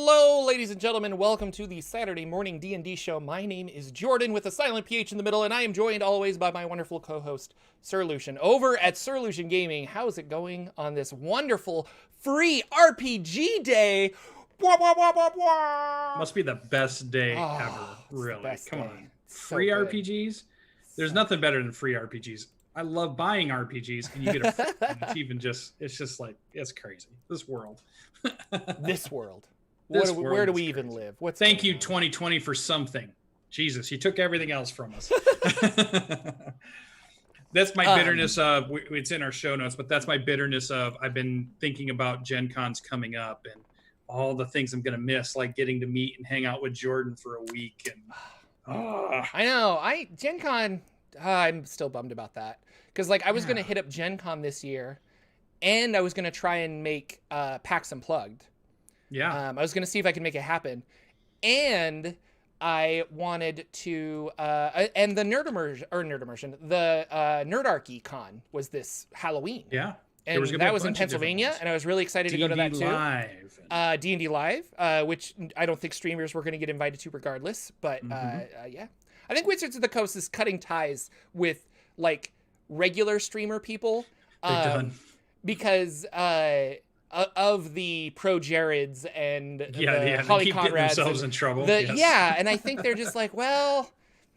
Hello, ladies and gentlemen. Welcome to the Saturday morning D&D show. My name is Jordan with a silent PH in the middle, and I am joined always by my wonderful co-host, Sir Lucian. Over at Sir Lucian Gaming, how's it going on this wonderful free RPG day? Wah, wah, wah, wah, wah. Must be the best day ever, really. Come on. Free RPGs? There's nothing better than free RPGs. I love buying RPGs, and you get a free one. It's just like, it's crazy. This world. This world. Where do we even live? Thank you, 2020, for something. Jesus, you took everything else from us. That's my bitterness of, it's in our show notes, but that's my bitterness of, I've been thinking about Gen Cons coming up and all the things I'm going to miss, like getting to meet and hang out with Jordan for a week. And I know. Gen Con, I'm still bummed about that. Because I was going to hit up Gen Con this year, and I was going to try and make PAX Unplugged. Yeah. I was going to see if I could make it happen. And I wanted to, and the Nerdarchy Con was this Halloween. Yeah. And that was in Pennsylvania, and I was really excited to go to that too. Live. D&D Live, which I don't think streamers were going to get invited to regardless. But yeah. I think Wizards of the Coast is cutting ties with regular streamer people. Because of the Pro Jareds and the Holly keep Conrads themselves in trouble. Yeah, and I think they're just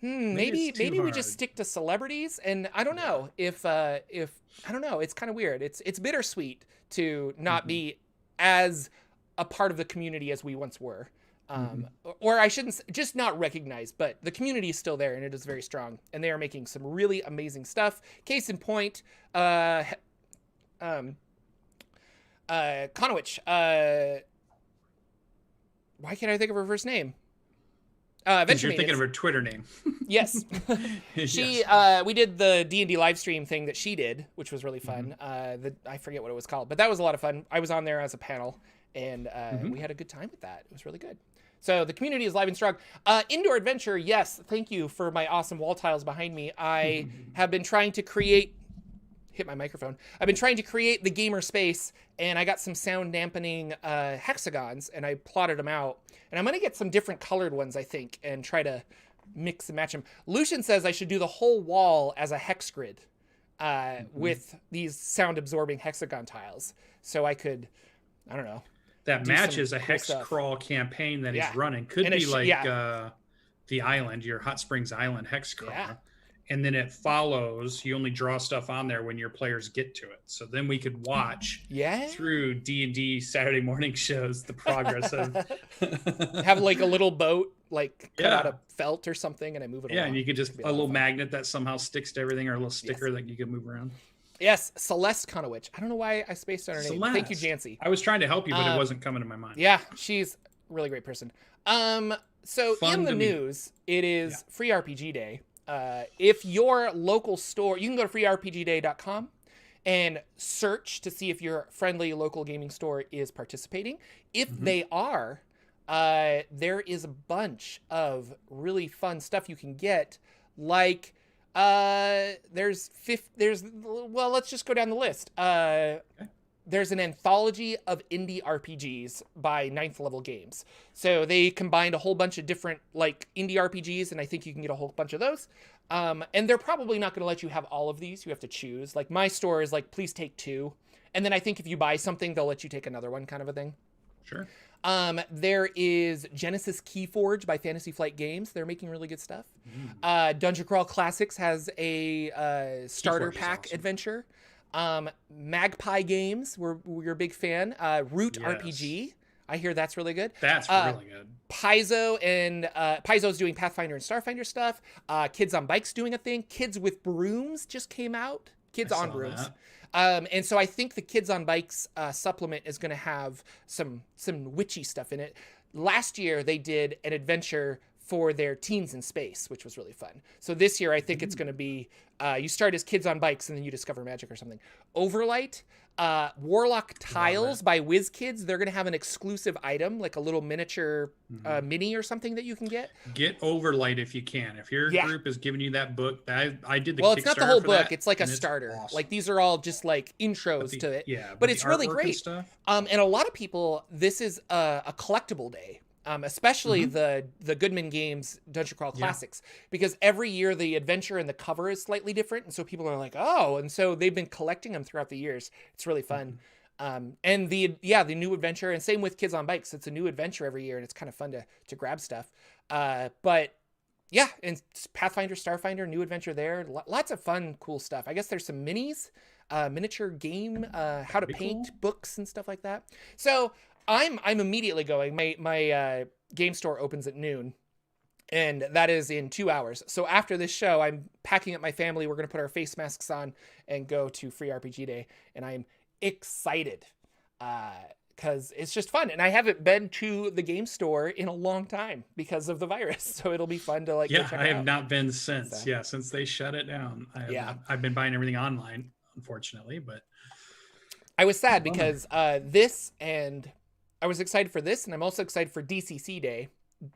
maybe we just hard. stick to celebrities. And I don't know if I don't know, it's kind of weird. It's bittersweet to not be as a part of the community as we once were. Or I shouldn't just not recognized, but the community is still there and it is very strong, and they are making some really amazing stuff. Case in point, Conowitch, why can't I think of her first name? You're thinking of her Twitter name. Yes. She, we did the D&D live stream thing that she did, which was really fun. I forget what it was called, but that was a lot of fun. I was on there as a panel, and we had a good time with that. It was really good. So the community is live and strong. Indoor Adventure, yes. Thank you for my awesome wall tiles behind me. I have been trying to create... Hit my microphone. I've been trying to create the gamer space, and I got some sound dampening hexagons, and I plotted them out. And I'm going to get some different colored ones, I think, and try to mix and match them. Lucian says I should do the whole wall as a hex grid with these sound-absorbing hexagon tiles. So I could, I don't know. That matches a hex crawl campaign that he's running. Could be the island, your Hot Springs Island hex crawl. Yeah. And then it follows, you only draw stuff on there when your players get to it. So then we could watch through D&D Saturday morning shows the progress of... Have a little boat, cut out of felt or something, and I move it along. Yeah, and you could just, a little magnet that somehow sticks to everything, or a little sticker that you can move around. Yes, Celeste Conowitch. I don't know why I spaced on her name. Thank you, Jancy. I was trying to help you, but it wasn't coming to my mind. Yeah, she's a really great person. So in the news, it is Free RPG Day. If your local store, you can go to freerpgday.com and search to see if your friendly local gaming store is participating. If they are, there is a bunch of really fun stuff you can get. Let's just go down the list. There's an anthology of indie RPGs by 9th Level Games. So they combined a whole bunch of different indie RPGs, and I think you can get a whole bunch of those. And they're probably not going to let you have all of these. You have to choose. My store is please take 2. And then I think if you buy something, they'll let you take another one, kind of a thing. Sure. There is Genesis Keyforge by Fantasy Flight Games. They're making really good stuff. Dungeon Crawl Classics has a starter pack adventure. Magpie Games, we're a big fan. Root RPG, I hear that's really good. That's really good. Paizo and Paizo's doing Pathfinder and Starfinder stuff. Kids on Bikes doing a thing. Kids with Brooms just came out. Kids on Brooms. And so I think the Kids on Bikes supplement is going to have some witchy stuff in it. Last year they did an adventure for their Teens in Space, which was really fun. So this year, I think it's going to be, you start as Kids on Bikes and then you discover magic or something. Overlight, Warlock Tiles by WizKids, they're going to have an exclusive item, like a little miniature mini or something that you can get. Get Overlight if you can. If your group is giving you that book, I did the Well, it's not the whole book. It's like a starter. Awesome. Like these are all just like intros to it. Yeah, but it's really great. And a lot of people, this is a collectible day. Especially the Goodman Games Dungeon Crawl Classics, because every year the adventure and the cover is slightly different, and so people are like, oh, and so they've been collecting them throughout the years. It's really fun. And the new adventure, and same with Kids on Bikes. It's a new adventure every year, and it's kind of fun to grab stuff. But yeah, and Pathfinder, Starfinder, new adventure there. Lots of fun, cool stuff. I guess there's some minis, miniature game, how to paint books and stuff like that. So I'm immediately going. My game store opens at noon, and that is in 2 hours. So after this show, I'm packing up my family. We're going to put our face masks on and go to Free RPG Day, and I'm excited because it's just fun. And I haven't been to the game store in a long time because of the virus, so it'll be fun to go check it out. I have not been since since they shut it down. I've been buying everything online, unfortunately, but I was sad because I was excited for this, and I'm also excited for DCC Day,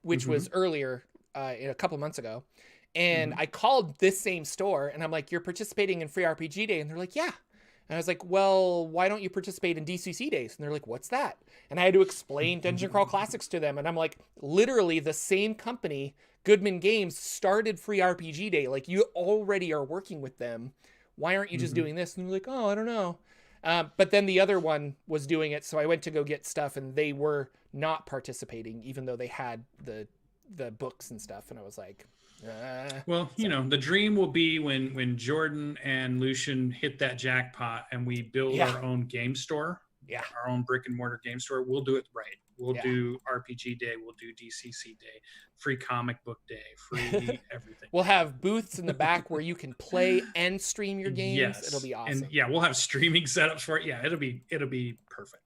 which was earlier a couple months ago. And I called this same store, and I'm like, you're participating in Free RPG Day? And they're like, yeah. And I was like, well, why don't you participate in DCC Days? And they're like, what's that? And I had to explain Dungeon Crawl Classics to them. And I'm like, literally the same company, Goodman Games, started Free RPG Day. Like, you already are working with them. Why aren't you just doing this? And they're like, oh, I don't know. But then the other one was doing it, so I went to go get stuff, and they were not participating, even though they had the books and stuff. And I was like, well, the dream will be when Jordan and Lucian hit that jackpot and we build our own game store, our own brick and mortar game store. We'll do it right. We'll do RPG Day. We'll do DCC Day, free comic book day, free everything. We'll have booths in the back where you can play and stream your games. Yes. It'll be awesome. And we'll have streaming setups for it. Yeah, it'll be perfect.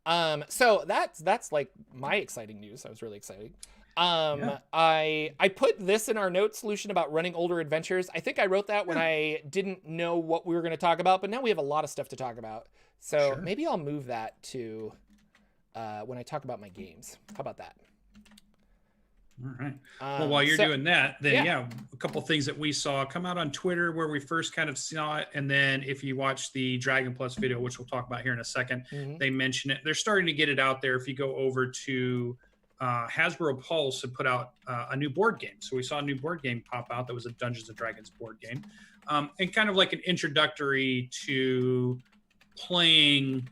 Yeah. So that's like my exciting news. I was really excited. I put this in our notes solution about running older adventures. I think I wrote that when I didn't know what we were going to talk about, but now we have a lot of stuff to talk about. So maybe I'll move that to when I talk about my games. How about that? All right. Well, while you're doing that, then a couple of things that we saw come out on Twitter where we first kind of saw it. And then if you watch the Dragon Plus video, which we'll talk about here in a second, they mention it. They're starting to get it out there. If you go over to Hasbro Pulse had put out a new board game. So we saw a new board game pop out that was a Dungeons & Dragons board game. And kind of like an introductory to playing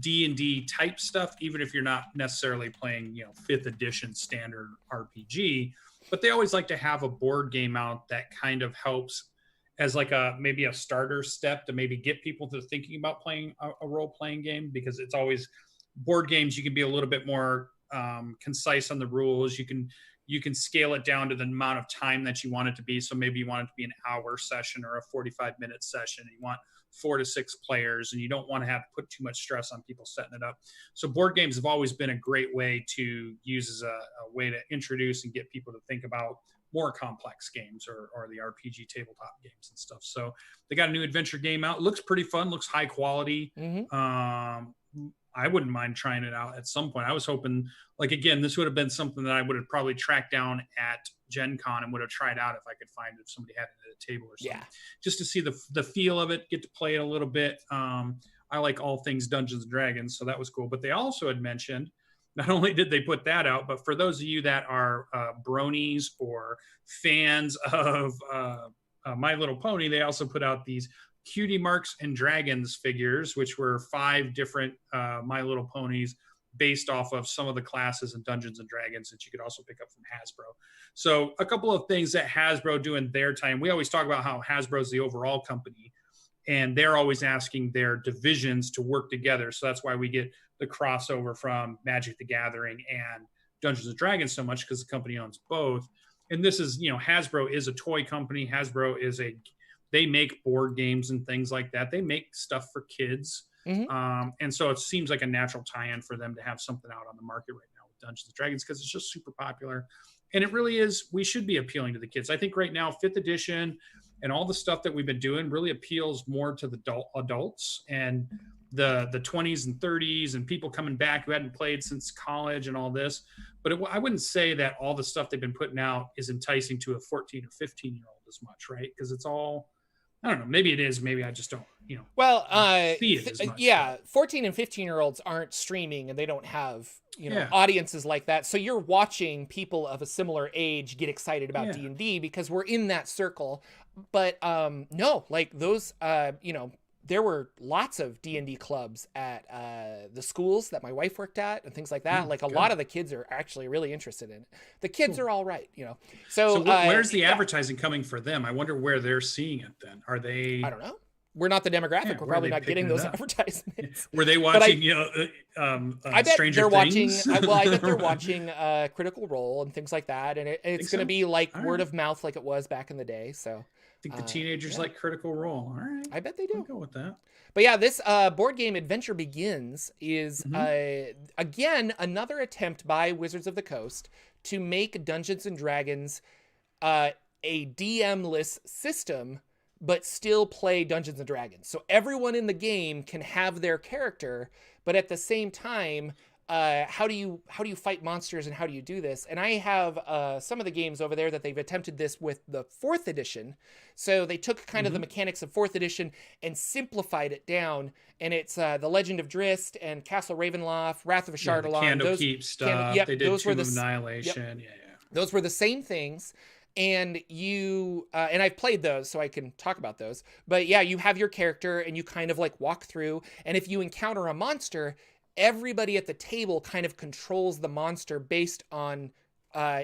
D&D type stuff, even if you're not necessarily playing 5th edition standard RPG, but they always like to have a board game out that kind of helps as like maybe a starter step to maybe get people to thinking about playing a role-playing game, because it's always board games. You can be a little bit more concise on the rules. You can scale it down to the amount of time that you want it to be. So maybe you want it to be an hour session or a 45-minute session. You want 4 to 6 players, and you don't want to have to put too much stress on people setting it up. So board games have always been a great way to use as a way to introduce and get people to think about more complex games or the RPG tabletop games and stuff. So they got a new adventure game out. It looks pretty fun. Looks high quality. I wouldn't mind trying it out at some point. I was hoping, like, again, this would have been something that I would have probably tracked down at Gen Con and would have tried out if I could find it, if somebody had it at a table or something. Just to see the feel of it, get to play it a little bit. I like all things Dungeons & Dragons, so that was cool. But they also had mentioned, not only did they put that out, but for those of you that are bronies or fans of My Little Pony, they also put out these Cutie Marks and Dragons figures, which were 5 different My Little Ponies based off of some of the classes in Dungeons and Dragons that you could also pick up from Hasbro. So a couple of things that Hasbro do in their time. We always talk about how Hasbro is the overall company, and they're always asking their divisions to work together. So that's why we get the crossover from Magic the Gathering and Dungeons and Dragons so much, because the company owns both. And this is, Hasbro is a toy company. Hasbro is they make board games and things like that. They make stuff for kids. And so it seems like a natural tie-in for them to have something out on the market right now with Dungeons & Dragons, because it's just super popular. And it really is, we should be appealing to the kids. I think right now, 5th edition and all the stuff that we've been doing really appeals more to the adults and the 20s and 30s and people coming back who hadn't played since college and all this. But I wouldn't say that all the stuff they've been putting out is enticing to a 14 or 15-year-old as much, right? Because it's all, I don't know, maybe it is, maybe I just don't, well, see it as much. Yeah, 14 and 15-year-olds aren't streaming and they don't have, audiences like that. So you're watching people of a similar age get excited about D&D because we're in that circle. But no, like those, there were lots of D&D clubs at the schools that my wife worked at and things like that. Like a lot of the kids are actually really interested in it. The kids are all right, So where's the advertising coming for them? I wonder where they're seeing it then. Are they... I don't know. We're not the demographic. We're probably not getting those advertisements. Were they watching, I bet Stranger they're Things? watching. I bet they're watching Critical Role and things like that. And it's going to be like word of mouth like it was back in the day. So I think the teenagers like Critical Role. All right. I bet they do. I'll go with that. But yeah, this board game Adventure Begins is, again, another attempt by Wizards of the Coast to make Dungeons & Dragons a DM-less system, but still play Dungeons & Dragons. So everyone in the game can have their character, but at the same time, how do you fight monsters and how do you do this? And I have some of the games over there that they've attempted this with the 4th edition. So they took kind of the mechanics of 4th edition and simplified it down. And it's The Legend of Drizzt and Castle Ravenloft, Wrath of Ashardalon. The Candlekeep stuff. They did Tomb of Annihilation. Yep. Those were the same things. And and I've played those, so I can talk about those. But yeah, you have your character and you kind of like walk through. And if you encounter a monster, everybody at the table kind of controls the monster based on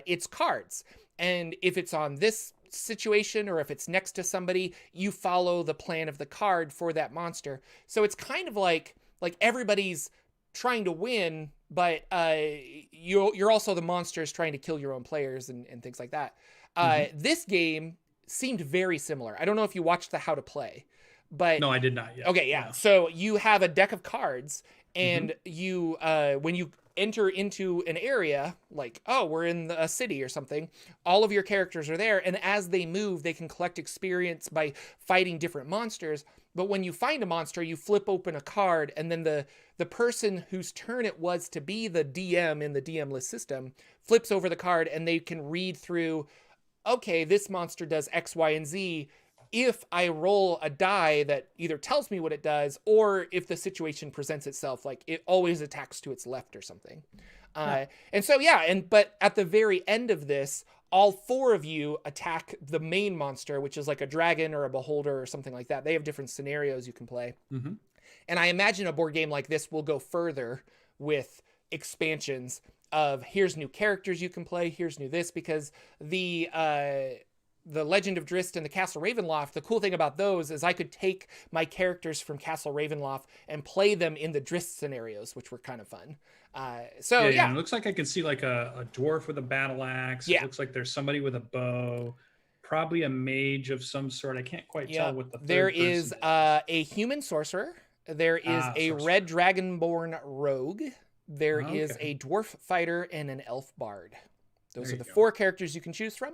its cards. And if it's on this situation or if it's next to somebody, you follow the plan of the card for that monster. So it's kind of like everybody's trying to win, but you're also the monsters trying to kill your own players and things like that. This game seemed very similar. I don't know if you watched the How to Play, but no, I did not yet. Okay, yeah. So you have a deck of cards, and you when you enter into an area, like, oh, we're in a city or something, all of your characters are there, and as they move, they can collect experience by fighting different monsters. But when you find a monster, you flip open a card, and then the person whose turn it was to be the DM in the DM-less system flips over the card, and they can read through, okay, this monster does X, Y, and Z. If I roll a die that either tells me what it does, or if the situation presents itself, like it always attacks to its left or something. And so, but at the very end of this, all 4 of you attack the main monster, which is like a dragon or a beholder or something like that. They have different scenarios you can play. And I imagine a board game like this will go further with expansions of here's new characters you can play, here's new this, because the Legend of Drizzt and the Castle Ravenloft, the cool thing about those is I could take my characters from Castle Ravenloft and play them in the Drizzt scenarios, which were kind of fun. Yeah. It looks like I can see like a dwarf with a battle axe. Yeah. It looks like there's somebody with a bow, probably a mage of some sort. I can't quite tell what the third There is a human sorcerer. There is a red dragonborn rogue. There is a dwarf fighter and an elf bard. Those are the 4 characters you can choose from.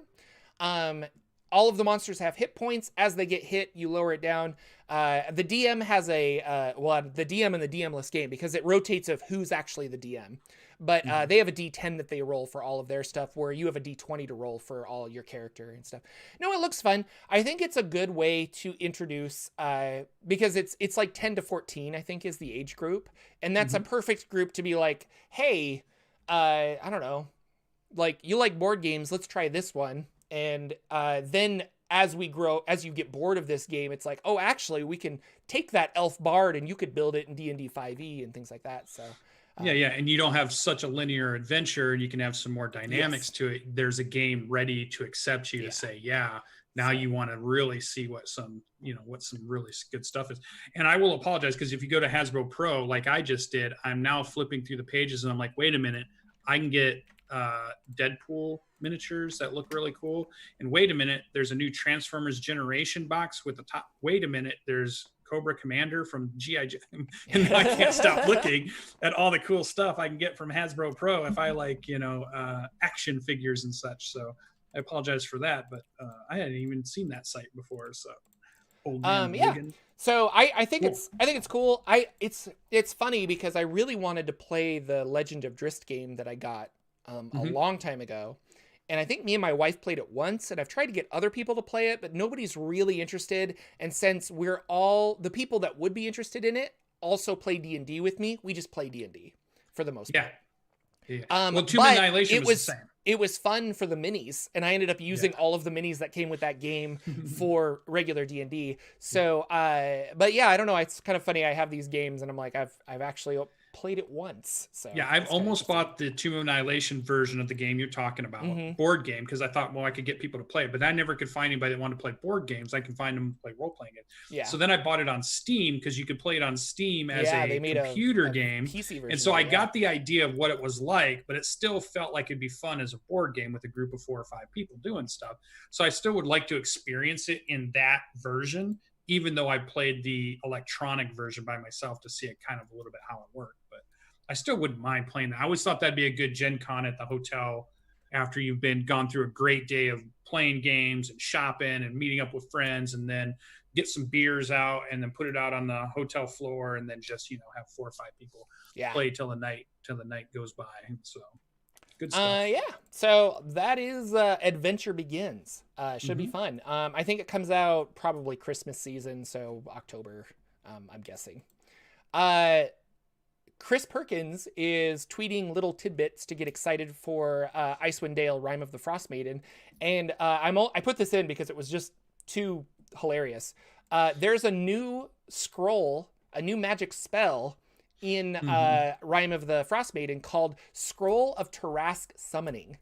All of the monsters have hit points. As they get hit, you lower it down. The DM has the DM in the DM-less game, because it rotates of who's actually the DM. But they have a D10 that they roll for all of their stuff, where you have a D20 to roll for all your character and stuff. No, it looks fun. I think it's a good way to introduce, because it's like 10 to 14, I think, is the age group. And that's a perfect group to be like, hey, I don't know, like, you like board games, let's try this one. And then as we grow, as you get bored of this game, it's like, oh, actually, we can take that elf bard and you could build it in D&D 5e and things like that. So and you don't have such a linear adventure, and you can have some more dynamics to it. There's a game ready to accept you to say, now you want to really see what some really good stuff is. And I will apologize, because if you go to Hasbro Pro, like I just did, I'm now flipping through the pages and I'm like, wait a minute, I can get Deadpool miniatures that look really cool. And wait a minute, there's a new Transformers Generation box with the top. Wait a minute, there's Cobra Commander from G.I. Joe. And I can't stop looking at all the cool stuff I can get from Hasbro Pro if I like, action figures and such. So I apologize for that, but I hadn't even seen that site before. So old man Mulligan. So I think it's cool. It's funny because I really wanted to play the Legend of Drizzt game that I got a long time ago. And I think me and my wife played it once, and I've tried to get other people to play it, but nobody's really interested. And since we're all the people that would be interested in it also play D&D with me, we just play D&D for the most part. Yeah. Well, Tomb of Annihilation was the same. It was fun for the minis, and I ended up using all of the minis that came with that game for regular D&D. So, but yeah, I don't know. It's kind of funny. I have these games, and I'm like, I've actually played it once. So yeah, I've almost bought the Tomb of Annihilation version of the game you're talking about, board game, because I thought, well, I could get people to play it, but I never could find anybody that wanted to play board games. I can find them play role-playing it. Yeah. So then I bought it on Steam because you could play it on Steam as a computer game. PC version, and so I got the idea of what it was like, but it still felt like it'd be fun as a board game with a group of 4 or 5 people doing stuff. So I still would like to experience it in that version, even though I played the electronic version by myself to see it kind of a little bit how it worked. But I still wouldn't mind playing that. I always thought that'd be a good Gen Con at the hotel after you've gone through a great day of playing games and shopping and meeting up with friends, and then get some beers out and then put it out on the hotel floor, and then just, have 4 or 5 people play till the night goes by. So good stuff. So that is Adventure Begins. Should be fun. I think it comes out probably Christmas season, so October, I'm guessing. Chris Perkins is tweeting little tidbits to get excited for Icewind Dale: Rime of the Frost Maiden, and I put this in because it was just too hilarious. There's a new scroll, a new magic spell in Rime of the Frost Maiden called Scroll of Tarask Summoning.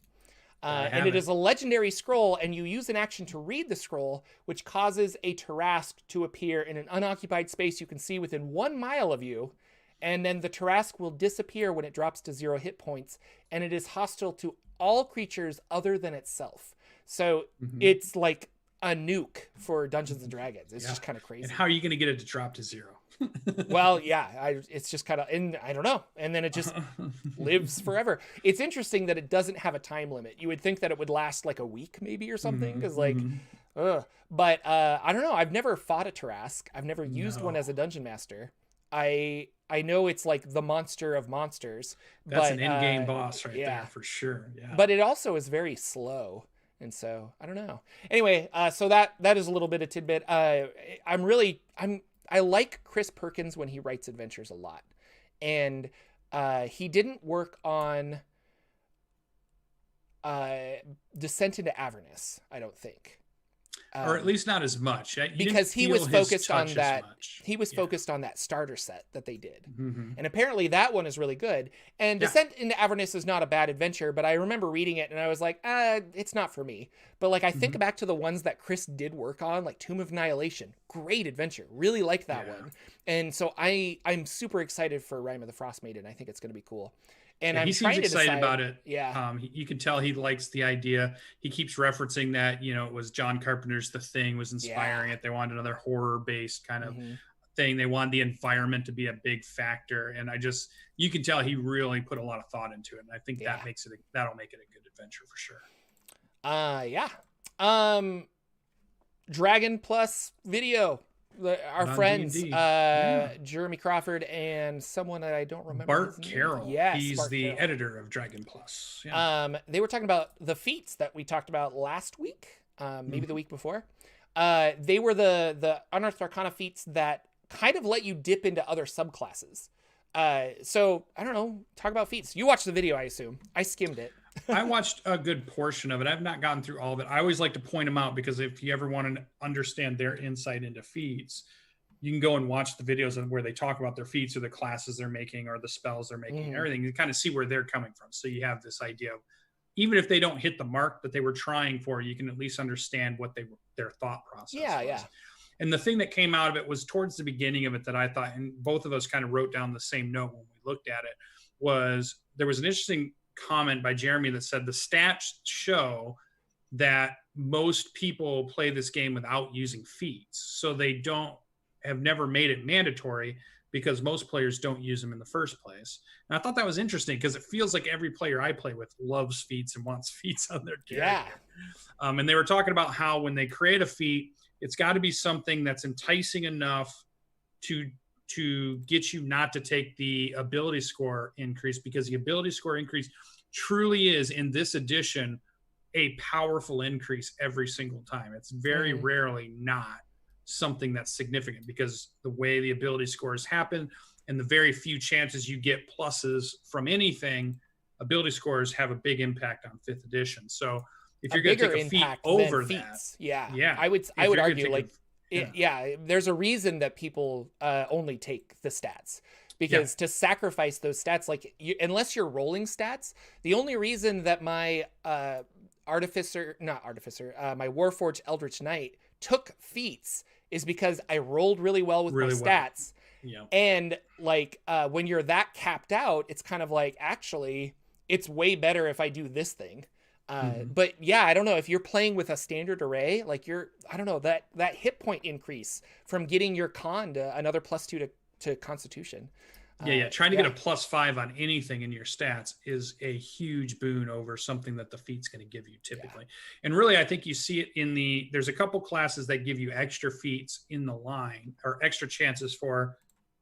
And it is a legendary scroll, and you use an action to read the scroll, which causes a Tarask to appear in an unoccupied space you can see within 1 mile of you, and then the Tarask will disappear when it drops to 0 hit points, and it is hostile to all creatures other than itself. So it's like a nuke for Dungeons and Dragons. It's just kind of crazy. And how are you going to get it to drop to 0? Well, it's just kind of, and I don't know. And then it just lives forever. It's interesting that it doesn't have a time limit. You would think that it would last like a week maybe or something. Cause but I don't know. I've never fought a Tarask. I've never used one as a dungeon master. I know it's like the monster of monsters. That's an in-game boss there for sure. Yeah. But it also is very slow. And so I don't know. Anyway, so that is a little bit of tidbit. I like Chris Perkins when he writes adventures a lot. And he didn't work on Descent into Avernus, I don't think. Or at least not as much. Because he was focused on that. He was focused on that starter set that they did. And apparently that one is really good. And Descent into Avernus is not a bad adventure, but I remember reading it and I was like, it's not for me. But like I think back to the ones that Chris did work on, like Tomb of Annihilation. Great adventure. Really like that one. And so I'm super excited for Rime of the Frost Maiden. I think it's going to be cool. And he seems excited about it. Yeah. You can tell he likes the idea. He keeps referencing that, it was John Carpenter's The Thing was inspiring it. They wanted another horror-based kind of thing. They wanted the environment to be a big factor. And you can tell he really put a lot of thought into it. And I think that'll make it a good adventure for sure. Dragon Plus video. Our friends, Jeremy Crawford and someone that I don't remember. Bart Carroll. Yes, he's the editor of Dragon Plus. Yeah. They were talking about the feats that we talked about last week, maybe the week before. They were the Unearthed Arcana feats that kind of let you dip into other subclasses. So I don't know. Talk about feats. You watched the video, I assume. I skimmed it. I watched a good portion of it. I've not gotten through all of it. I always like to point them out because if you ever want to understand their insight into feats, you can go and watch the videos where they talk about their feats or the classes they're making or the spells they're making and everything. You kind of see where they're coming from. So you have this idea of, even if they don't hit the mark that they were trying for, you can at least understand what their thought process was. Yeah. And the thing that came out of it was towards the beginning of it that I thought, and both of us kind of wrote down the same note when we looked at it, was there was an interesting comment by Jeremy that said the stats show that most people play this game without using feats. So they don't have never made it mandatory because most players don't use them in the first place. And I thought that was interesting because it feels like every player I play with loves feats and wants feats on their character. Yeah. And they were talking about how when they create a feat, it's got to be something that's enticing enough to get you not to take the ability score increase, because the ability score increase truly is, in this edition, a powerful increase every single time. It's very rarely not something that's significant, because the way the ability scores happen and the very few chances you get pluses from anything, ability scores have a big impact on 5th edition. So if you're going to take a feat over that, I would argue like there's a reason that people only take the stats, because to sacrifice those stats, like unless you're rolling stats, the only reason that my my Warforged Eldritch Knight took feats is because I rolled really well with my stats. Yeah. And like when you're that capped out, it's kind of like, actually it's way better if I do this thing. But yeah, I don't know, if you're playing with a standard array, like I don't know, that hit point increase from getting your con to another +2 to Constitution. Trying to get a +5 on anything in your stats is a huge boon over something that the feat's going to give you typically. And really, I think you see it there's a couple classes that give you extra feats in the line, or extra chances for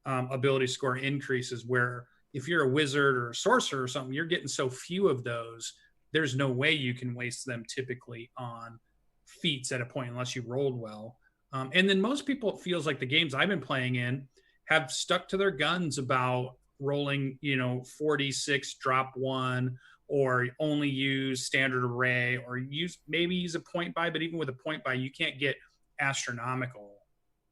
ability score increases, where if you're a wizard or a sorcerer or something, you're getting so few of those, there's no way you can waste them typically on feats at a point unless you rolled well. And then most people, it feels like the games I've been playing in have stuck to their guns about rolling, 4d6, drop 1, or only use standard array, or maybe use a point buy. But even with a point buy, you can't get astronomical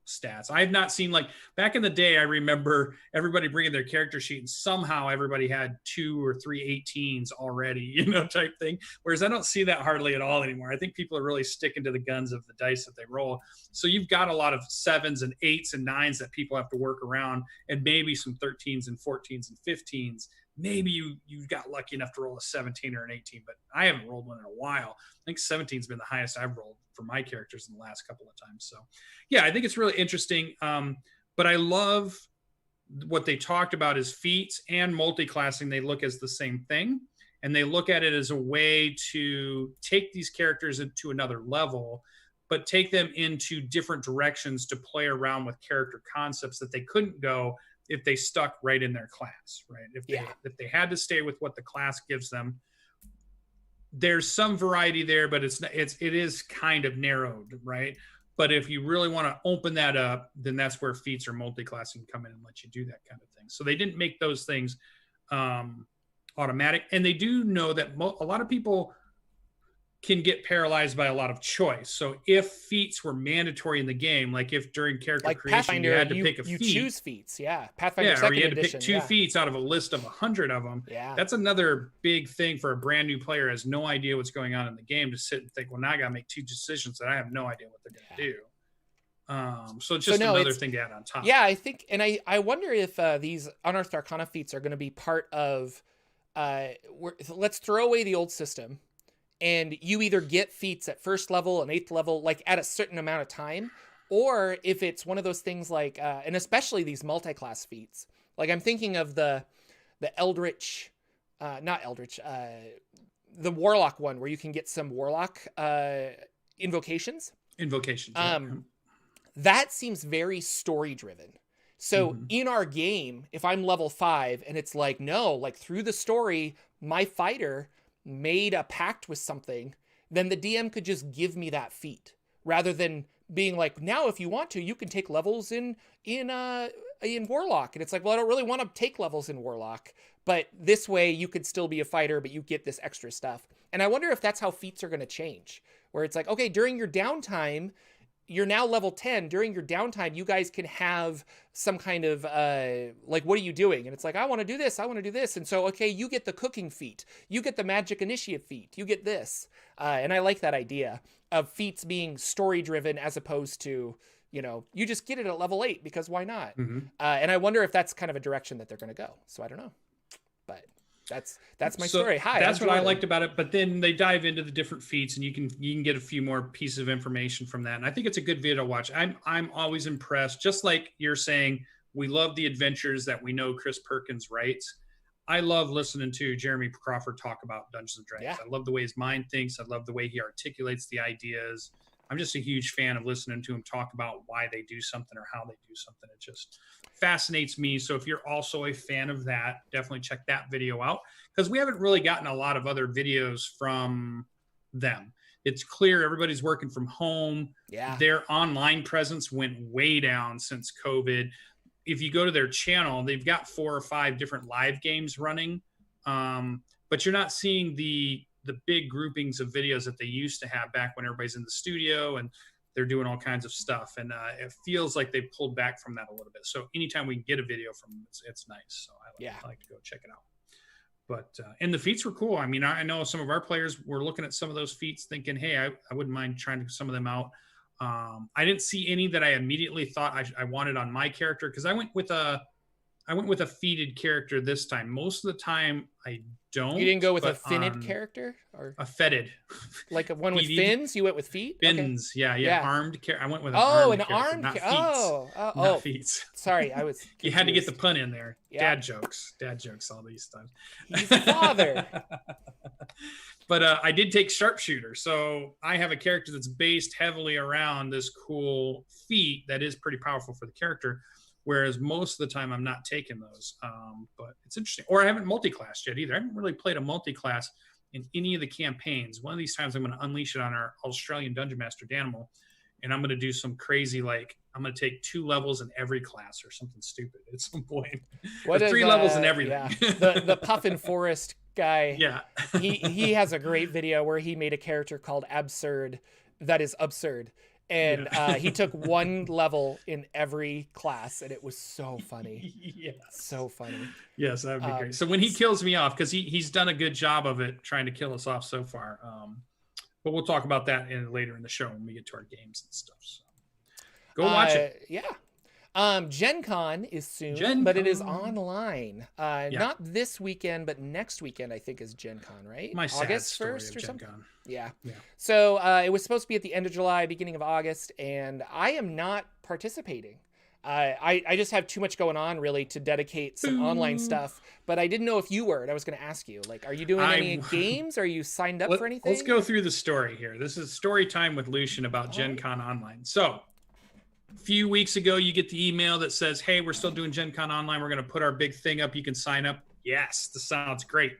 stats. I have not seen, like back in the day, I remember everybody bringing their character sheet and somehow everybody had 2 or 3 18s already, type thing. Whereas I don't see that hardly at all anymore. I think people are really sticking to the guns of the dice that they roll. So you've got a lot of 7s and 8s and 9s that people have to work around, and maybe some 13s and 14s and 15s. Maybe you got lucky enough to roll a 17 or an 18, but I haven't rolled one in a while. I think 17's been the highest I've rolled for my characters in the last couple of times. So yeah, I think it's really interesting. But I love what they talked about is feats and multi-classing. They look as the same thing, and they look at it as a way to take these characters into another level, but take them into different directions to play around with character concepts that they couldn't go if they stuck right in their class, right? If they had to stay with what the class gives them, there's some variety there, but it is kind of narrowed, right? But if you really want to open that up, then that's where feats or multi-classing come in and let you do that kind of thing. So they didn't make those things automatic. And they do know that a lot of people can get paralyzed by a lot of choice. So if feats were mandatory in the game, like if during character creation Pathfinder, you had to pick a feat. You choose feats, Pathfinder second or you had edition, to pick 2 feats out of a list of 100 of them. Yeah. That's another big thing for a brand new player who has no idea what's going on in the game, to sit and think, well, now I got to make 2 decisions that I have no idea what they're going to do. So it's just another thing to add on top. Yeah, I think, and I wonder if these Unearthed Arcana feats are going to be part of, let's throw away the old system, and you either get feats at 1st level and 8th level, like at a certain amount of time, or if it's one of those things like, and especially these multi-class feats. Like I'm thinking of the Eldritch, the Warlock one, where you can get some Warlock invocations. That seems very story driven. So in our game, if I'm level 5 and it's like, no, like through the story, my fighter made a pact with something, then the DM could just give me that feat, rather than being like, now if you want to, you can take levels in Warlock. And it's like, well, I don't really want to take levels in Warlock, but this way you could still be a fighter, but you get this extra stuff. And I wonder if that's how feats are going to change, where it's like, okay, during your downtime, you're now level 10. During your downtime, you guys can have some kind of, like, what are you doing? And it's like, I want to do this. I want to do this. And so, okay, you get the cooking feat. You get the magic initiate feat. You get this. And I like that idea of feats being story driven, as opposed to, you just get it at level 8 because why not? And I wonder if that's kind of a direction that they're going to go. So I don't know. But That's my story. Hi, that's what I liked about it. But then they dive into the different feats, and you can get a few more pieces of information from that. And I think it's a good video to watch. I'm always impressed. Just like you're saying, we love the adventures that we know Chris Perkins writes. I love listening to Jeremy Crawford talk about Dungeons and Dragons. I love the way his mind thinks. I love the way he articulates the ideas. I'm just a huge fan of listening to him talk about why they do something or how they do something. It just fascinates me. So if you're also a fan of that, definitely check that video out, because we haven't really gotten a lot of other videos from them. It's clear everybody's working from home. Yeah. Their online presence went way down since COVID. If you go to their channel, they've got 4 or 5 different live games running, but you're not seeing the big groupings of videos that they used to have back when everybody's in the studio and they're doing all kinds of stuff. And it feels like they pulled back from that a little bit. So anytime we can get a video from them, it's nice. So I like to go check it out. But and the feats were cool. I mean, I know some of our players were looking at some of those feats thinking, hey, I wouldn't mind trying some of them out. I didn't see any that I immediately thought I wanted on my character, because I went with a feated character this time. Most of the time I don't. You didn't go with a finned character, or a fetid, like a one with fins? You went with feet? Fins, okay. yeah. Armed character. I went with an armed character, not feet. Sorry, I was confused. You had to get the pun in there. Yeah. Dad jokes all these times. He's a father. But I did take sharpshooter, so I have a character that's based heavily around this cool feat that is pretty powerful for the character, whereas most of the time I'm not taking those. But it's interesting. Or I haven't multi-classed yet either. I haven't really played a multi-class in any of the campaigns. One of these times I'm going to unleash it on our Australian Dungeon Master, Danimal, and I'm going to do some crazy, like, I'm going to take 2 levels in every class or something stupid at some point. Or 3 levels in everything. Yeah. The Puffin Forest guy. Yeah. he has a great video where he made a character called Absurd that is absurd. And he took 1 level in every class, and it was so funny. Yes. So funny. Yes, that would be great. So when he kills me off, because he's done a good job of it trying to kill us off so far. But we'll talk about that later in the show when we get to our games and stuff. So go watch it. Yeah. Gen Con is soon, but it is online. Not this weekend, but next weekend, I think, is Gen Con, right? My August sad 1st or something? Con. Yeah. So it was supposed to be at the end of July, beginning of August, and I am not participating. I just have too much going on, really, to dedicate some online stuff, but I didn't know if you were, and I was going to ask you, like, are you doing any games? Are you signed up for anything? Let's go through the story here. This is story time with Lucian about Gen Con Online. So a few weeks ago, you get the email that says, hey, we're still doing Gen Con Online. We're going to put our big thing up. You can sign up. Yes, this sounds great.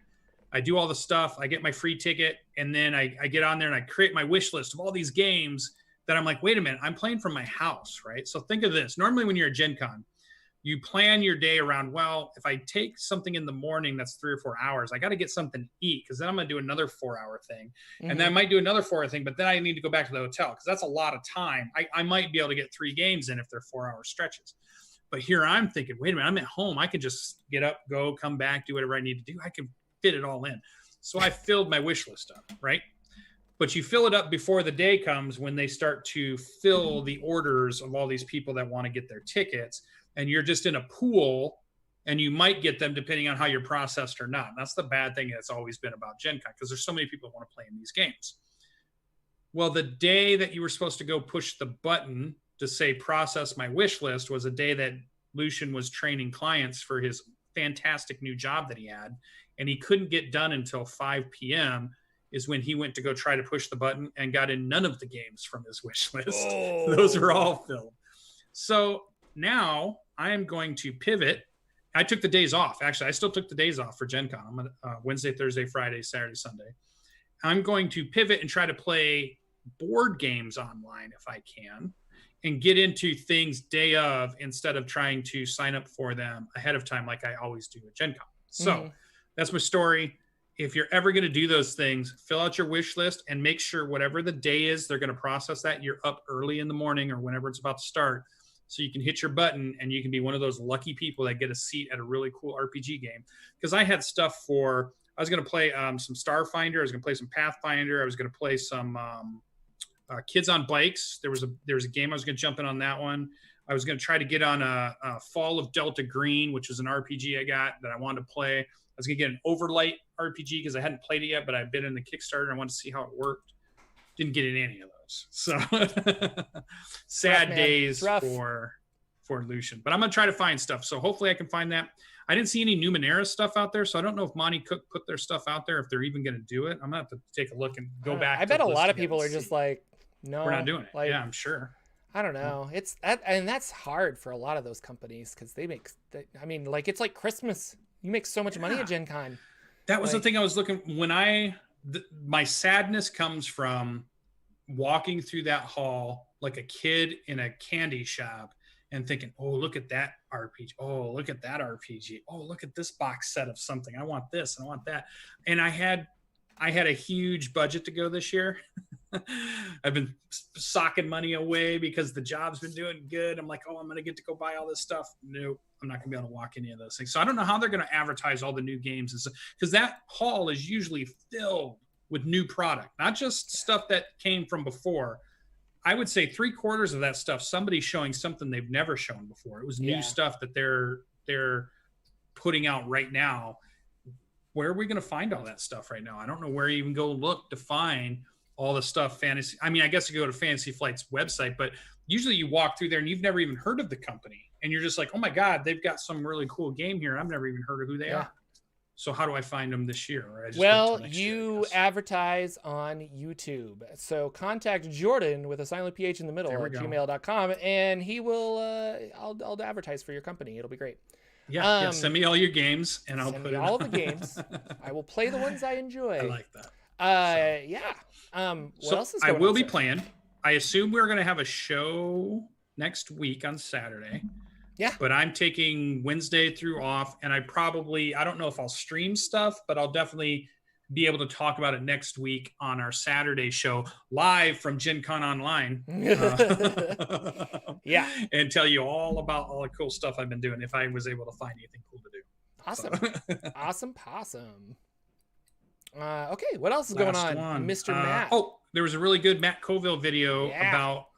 I do all the stuff. I get my free ticket, and then I get on there and I create my wish list of all these games that I'm like, wait a minute, I'm playing from my house, right? So think of this. Normally when you're at Gen Con, you plan your day around, well, if I take something in the morning that's 3 or 4 hours, I got to get something to eat, because then I'm going to do another 4-hour thing. Mm-hmm. And then I might do another 4-hour thing, but then I need to go back to the hotel, because that's a lot of time. I might be able to get 3 games in if they're 4-hour stretches. But here I'm thinking, wait a minute, I'm at home. I can just get up, go, come back, do whatever I need to do. I can fit it all in. So I filled my wish list up, right? But you fill it up before the day comes, when they start to fill the orders of all these people that want to get their tickets. And you're just in a pool, and you might get them depending on how you're processed or not. And that's the bad thing that's always been about Gen Con, because there's so many people that want to play in these games. Well, the day that you were supposed to go push the button to say process my wish list was a day that Lucian was training clients for his fantastic new job that he had. And he couldn't get done until 5 p.m. is when he went to go try to push the button and got in none of the games from his wish list. Oh. Those are all filled. So now I am going to pivot. I took the days off. Actually, I still took the days off for Gen Con. I'm gonna, Wednesday, Thursday, Friday, Saturday, Sunday. I'm going to pivot and try to play board games online if I can, and get into things day of instead of trying to sign up for them ahead of time like I always do at Gen Con. So that's my story. If you're ever going to do those things, fill out your wish list and make sure whatever the day is, they're going to process that. You're up early in the morning or whenever it's about to start, so you can hit your button and you can be one of those lucky people that get a seat at a really cool RPG game. Because I had stuff for, I was going to play some Starfinder. I was going to play some Pathfinder. I was going to play some Kids on Bikes. There was a game I was going to jump in on that one. I was going to try to get on a Fall of Delta Green, which was an RPG I got that I wanted to play. I was going to get an Overlight RPG because I hadn't played it yet, but I'd been in the Kickstarter and I wanted to see how it worked. Didn't get in any of those. So sad days for Lucian. But I'm going to try to find stuff. So hopefully I can find that. I didn't see any Numenera stuff out there, so I don't know if Monty Cook put their stuff out there, if they're even going to do it. I'm going to have to take a look and go back. I bet a lot of people are just like, no. We're not doing it. Like, yeah, I'm sure. I don't know. It's that, and that's hard for a lot of those companies because they make, I mean, like, it's like Christmas. You make so much money at Gen Con. That was the thing I was looking, when my sadness comes from walking through that hall like a kid in a candy shop and thinking, oh, look at that RPG. Oh, look at that RPG. Oh, look at this box set of something. I want this and I want that. And I had a huge budget to go this year. I've been socking money away because the job's been doing good. I'm like, oh, I'm going to get to go buy all this stuff. Nope, I'm not going to be able to walk any of those things. So I don't know how they're going to advertise all the new games and stuff, because that hall is usually filled with new product, not just stuff that came from before. I would say 3/4 of that stuff, somebody's showing something they've never shown before. It was new stuff that they're putting out right now. Where are we going to find all that stuff right now? I don't know where you even go look to find all the stuff fantasy. I mean, I guess you go to Fantasy Flight's website, but usually you walk through there and you've never even heard of the company. And you're just like, oh my God, they've got some really cool game here. I've never even heard of who they are. So how do I find them this year? Or I just you advertise on YouTube. So contact Jordan with a silent PH in the middle at gmail.com, and he will, I'll advertise for your company. It'll be great. Yeah, send me all your games and I'll put it all the games. I will play the ones I enjoy. I like that. What else is going on? I will be playing. I assume we're going to have a show next week on Saturday. Yeah. But I'm taking Wednesday through off, and I don't know if I'll stream stuff, but I'll definitely be able to talk about it next week on our Saturday show live from Gen Con Online. And tell you all about all the cool stuff I've been doing if I was able to find anything cool to do. Awesome. Awesome possum. Okay, what else is going on, Mr. Matt? Oh, there was a really good Matt Colville video about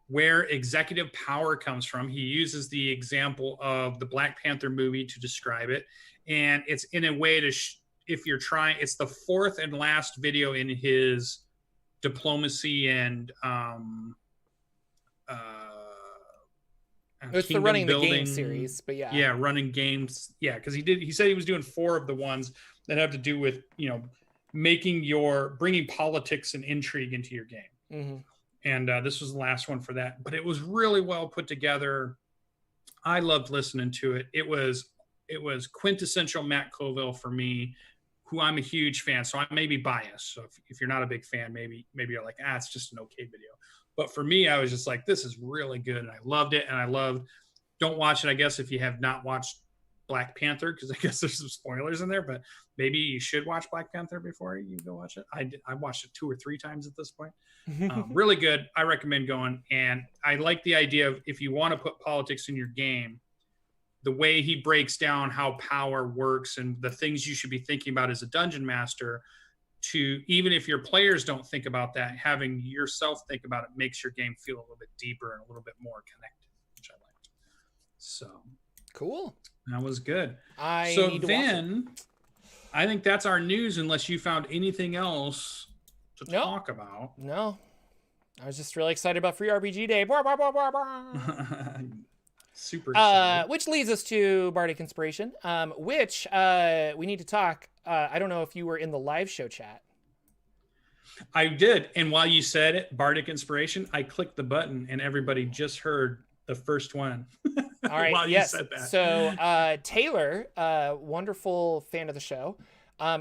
where executive power comes from. He uses the example of the Black Panther movie to describe it. And it's in a way to, if you're trying, it's the fourth and last video in his diplomacy and it's the running building, the game series, but running games. Yeah, because he said he was doing 4 of the ones that have to do with, bringing politics and intrigue into your game. Mm-hmm. And this was the last one for that, but it was really well put together. I loved listening to it. It was quintessential Matt Colville for me, who I'm a huge fan. So I may be biased. So if you're not a big fan, maybe you're like, it's just an okay video. But for me, I was just like, this is really good. And I loved it. And don't watch it, I guess, if you have not watched Black Panther, because I guess there's some spoilers in there, but maybe you should watch Black Panther before you go watch it. I watched it 2 or 3 times at this point. Really good. I recommend going. And I like the idea of, if you want to put politics in your game, the way he breaks down how power works and the things you should be thinking about as a dungeon master, to even if your players don't think about that, having yourself think about it makes your game feel a little bit deeper and a little bit more connected, which I liked. So cool. That was good. I think that's our news, unless you found anything else to talk about. No. I was just really excited about Free RPG Day. Super excited. Which leads us to Bardic Inspiration, which we need to talk. I don't know if you were in the live show chat. I did. And while you said it, Bardic Inspiration, I clicked the button and everybody just heard the first one. All right. While yes. You said that. So Taylor, wonderful fan of the show,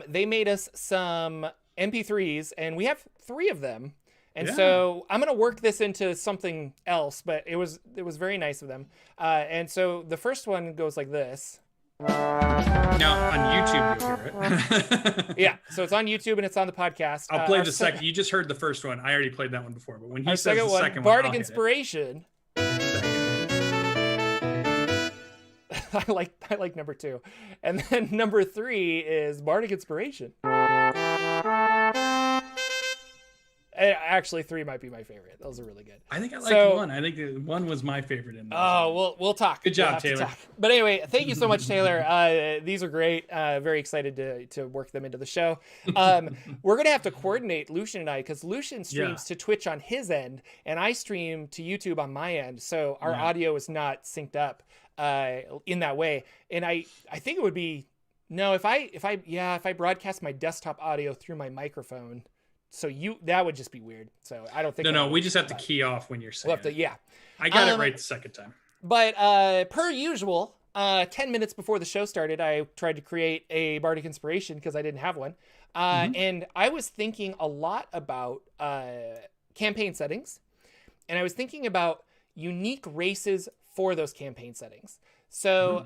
they made us some MP3s, and we have 3 of them. And so I'm going to work this into something else, but it was very nice of them. And so the first one goes like this. Now on YouTube you'll hear it. Yeah, so it's on YouTube and it's on the podcast. I'll play the second. You just heard the first one. I already played that one before, but when he says the second one, Bardic Inspiration. I like number 2. And then number 3 is Bardic Inspiration. Actually, 3 might be my favorite. Those are really good. I think I liked 1. I think 1 was my favorite in there. Oh, we'll talk. Good job, Taylor. But anyway, thank you so much, Taylor. These are great. Very excited to work them into the show. We're going to have to coordinate, Lucian and I, because Lucian streams to Twitch on his end, and I stream to YouTube on my end. So our audio is not synced up in that way. And I think it would be, no, if I broadcast my desktop audio through my microphone, so that would just be weird. So I don't think. No, we just have to key off when you're saying. We'll have to, I got it right the second time. But per usual, 10 minutes before the show started, I tried to create a bardic inspiration because I didn't have one, and I was thinking a lot about campaign settings, and I was thinking about unique races for those campaign settings. So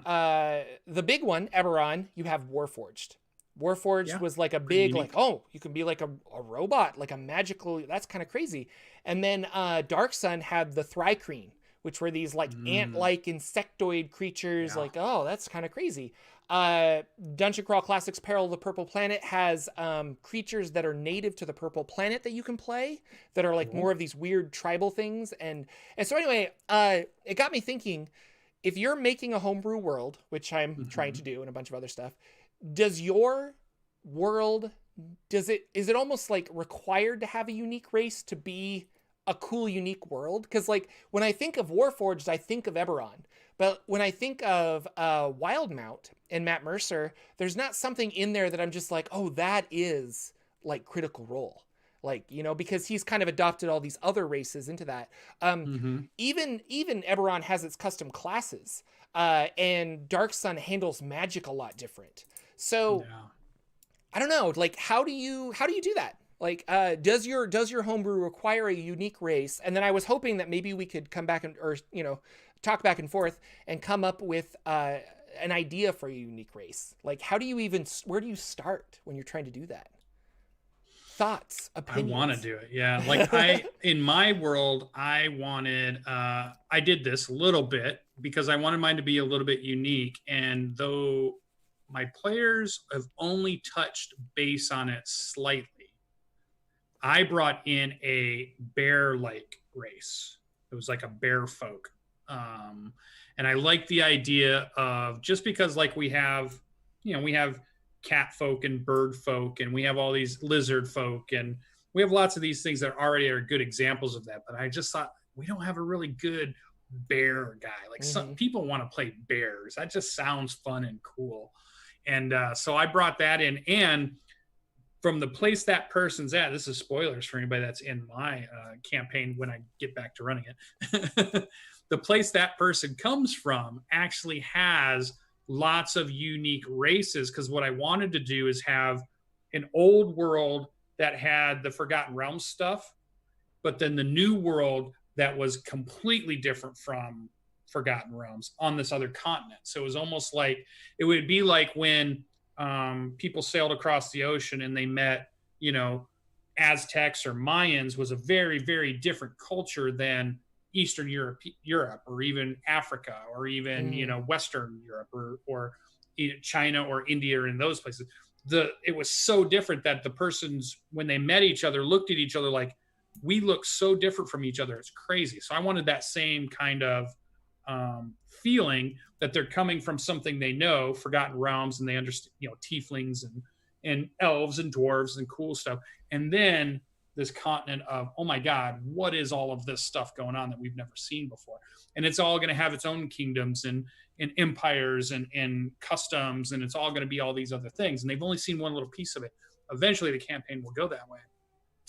the big one, Eberron, you have Warforged. Warforged was like a big, like, oh, you can be like a robot, like a magical, that's kind of crazy. And then Dark Sun had the Thrycreen, which were these like ant-like insectoid creatures. Like, oh, that's kind of crazy. Dungeon Crawl Classics Peril of the Purple Planet has creatures that are native to the Purple Planet that you can play that are like more of these weird tribal things. And so anyway, it got me thinking, if you're making a homebrew world, which I'm trying to do and a bunch of other stuff, does your world, is it almost like required to have a unique race to be a cool, unique world? Because like when I think of Warforged, I think of Eberron. But when I think of Wildmount and Matt Mercer, there's not something in there that I'm just like, oh, that is like Critical Role. Like, you know, because he's kind of adopted all these other races into that. Even Eberron has its custom classes, and Dark Sun handles magic a lot different. So I don't know, like, how do you do that? Like, does your homebrew require a unique race? And then I was hoping that maybe we could come back or talk back and forth and come up with an idea for a unique race. Like, where do you start when you're trying to do that? Thoughts, opinions? I want to do it. Yeah. Like in my world, I did this a little bit because I wanted mine to be a little bit unique. And though my players have only touched base on it slightly, I brought in a bear-like race. It was like a bear folk. And I like the idea of, just because like we have cat folk and bird folk, and we have all these lizard folk, and we have lots of these things that already are good examples of that. But I just thought, we don't have a really good bear guy. Like some people want to play bears. That just sounds fun and cool. And so I brought that in, and from the place that person's at, this is spoilers for anybody that's in my campaign when I get back to running it. The place that person comes from actually has lots of unique races, because what I wanted to do is have an old world that had the Forgotten Realms stuff, but then the new world that was completely different from Forgotten Realms on this other continent. So it was almost like, it would be like when people sailed across the ocean and they met, Aztecs or Mayans, was a very, very different culture than Eastern Europe, or even Africa, or even Western Europe, or China or India, or in those places. It was so different that the persons, when they met each other, looked at each other like, we look so different from each other. It's crazy. So I wanted that same kind of feeling, that they're coming from something they know, Forgotten Realms, and they understand, tieflings and elves and dwarves and cool stuff. And then this continent of, oh my God, what is all of this stuff going on that we've never seen before? And it's all going to have its own kingdoms and empires and customs, and it's all going to be all these other things. And they've only seen one little piece of it. Eventually the campaign will go that way.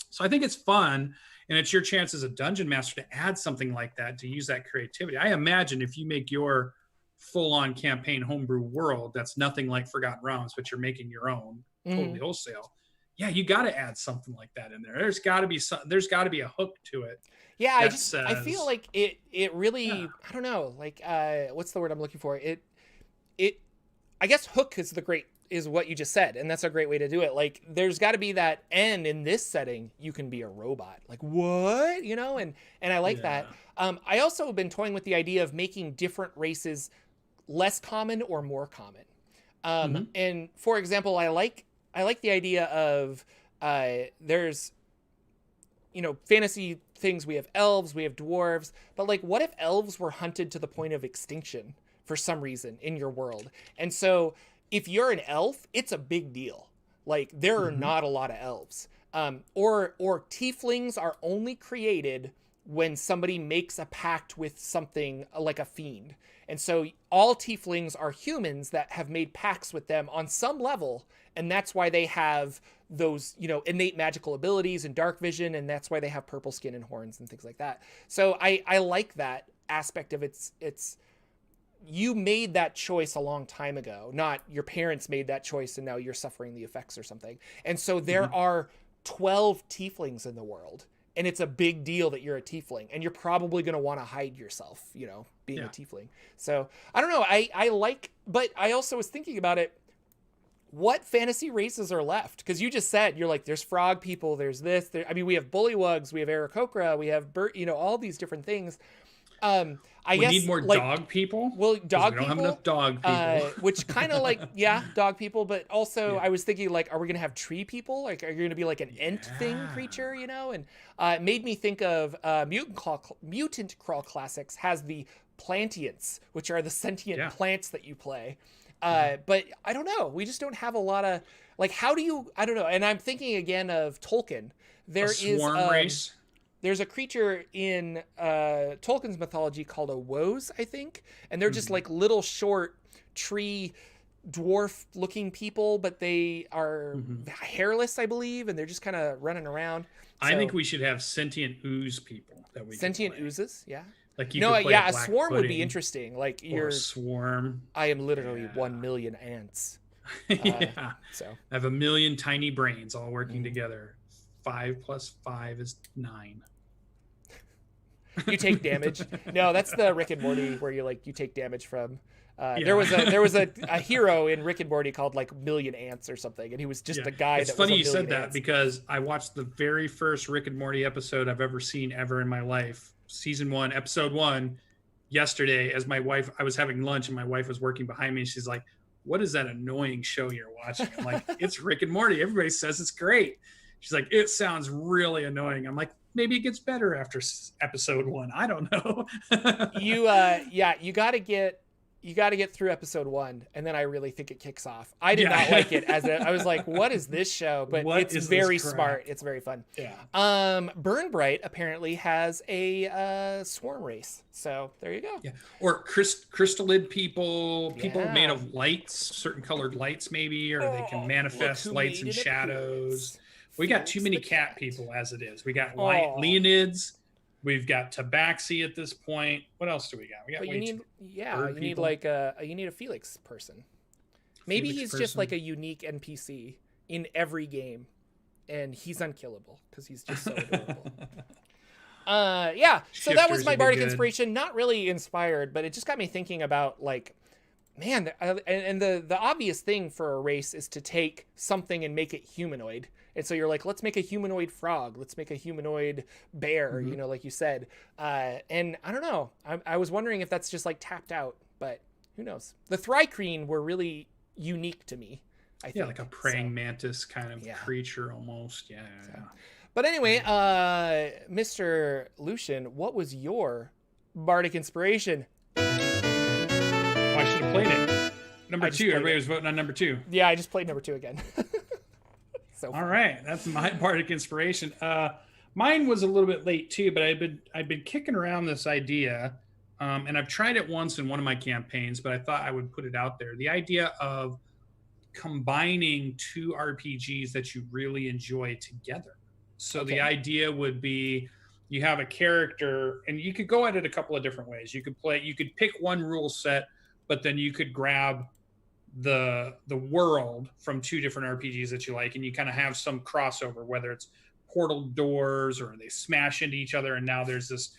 So I think it's fun, and it's your chance as a dungeon master to add something like that, to use that creativity. I imagine if you make your full-on campaign homebrew world that's nothing like Forgotten Realms, but you're making your own totally wholesale, you got to add something like that in there. There's got to be a hook to it. Yeah, I feel like it really, I don't know, like what's the word I'm looking for? It I guess hook is what you just said, and that's a great way to do it. Like, there's got to be that, and in this setting you can be a robot. Like, what? And I like that. I also have been toying with the idea of making different races less common or more common. And for example, I like the idea of there's fantasy things, we have elves, we have dwarves, but like, what if elves were hunted to the point of extinction for some reason in your world? And so if you're an elf, it's a big deal. Like, there are not a lot of elves. Or tieflings are only created when somebody makes a pact with something like a fiend. And so all tieflings are humans that have made pacts with them on some level. And that's why they have those, innate magical abilities and dark vision. And that's why they have purple skin and horns and things like that. So I like that aspect of it's you made that choice a long time ago, not your parents made that choice and now you're suffering the effects or something. And so there are 12 tieflings in the world, and it's a big deal that you're a tiefling, and you're probably going to want to hide yourself, being a tiefling. So I don't know. I like, but I also was thinking about it. What fantasy races are left? Because you just said, you're like, there's frog people, there's this. We have bullywugs, we have Aarakocra, we have all these different things. We need more dog people. Well, dog people. We don't have enough dog people. Which kind of like, dog people. But also, I was thinking, like, are we going to have tree people? Like, are you going to be like an ent thing creature, And it made me think of Mutant Crawl Classics has the Plantients, which are the sentient plants that you play. But I don't know. We just don't have a lot of, like, how do you, I don't know. And I'm thinking again of Tolkien. There is swarm race. There's a creature in Tolkien's mythology called a woes, I think. And they're just like little short tree dwarf looking people, but they are hairless, I believe. And they're just kind of running around. I think we should have sentient ooze people that we sentient oozes. Yeah. Like you could play a swarm would be interesting. Like a swarm. I am literally 1 million ants. So I have 1 million tiny brains all working together. 5 plus 5 is 9. You take damage. No, that's the Rick and Morty where you take damage from. There was a hero in Rick and Morty called like Million Ants or something, and he was just a guy. It's funny you said that because I watched the very first Rick and Morty episode I've ever seen in my life, season 1, episode 1, yesterday. As my wife, I was having lunch and my wife was working behind me, and she's like, "What is that annoying show you're watching?" I'm like, "It's Rick and Morty. Everybody says it's great." She's like, "It sounds really annoying." I'm like, maybe it gets better after episode 1. I don't know. You got to get through episode 1, and then I really think it kicks off. I did not like it I was like, what is this show? But it's very smart. It's very fun. Yeah. Burn Bright apparently has a swarm race. So there you go. Yeah. Or crystallid people made of lights, certain colored lights maybe, or they can manifest lights and shadows. We got too many cat people as it is. We got Leonids. We've got Tabaxi at this point. What else do we got? We got you need a Felix person. Maybe he's just like a unique NPC in every game, and he's unkillable because he's just so adorable. So that was my bardic inspiration. Not really inspired, but it just got me thinking about like, man, and the obvious thing for a race is to take something and make it humanoid. And so you're like, let's make a humanoid frog. Let's make a humanoid bear, like you said. And I don't know. I was wondering if that's just like tapped out, but who knows? The Thri-kreen were really unique to me, I think. Yeah, like a praying mantis kind of creature almost. Yeah. But anyway, Mr. Lucian, what was your bardic inspiration? Oh, I should have played it. Number 2. Everybody was voting on number 2. Yeah, I just played number 2 again. All right, that's my bardic inspiration. Mine was a little bit late too, but I'd been kicking around this idea, and I've tried it once in one of my campaigns, but I thought I would put it out there. The idea of combining 2 RPGs that you really enjoy together. So the idea would be you have a character, and you could go at it a couple of different ways. You could pick one rule set, but then you could grab the world from 2 different RPGs that you like, and you kind of have some crossover, whether it's portal doors or they smash into each other, and now there's this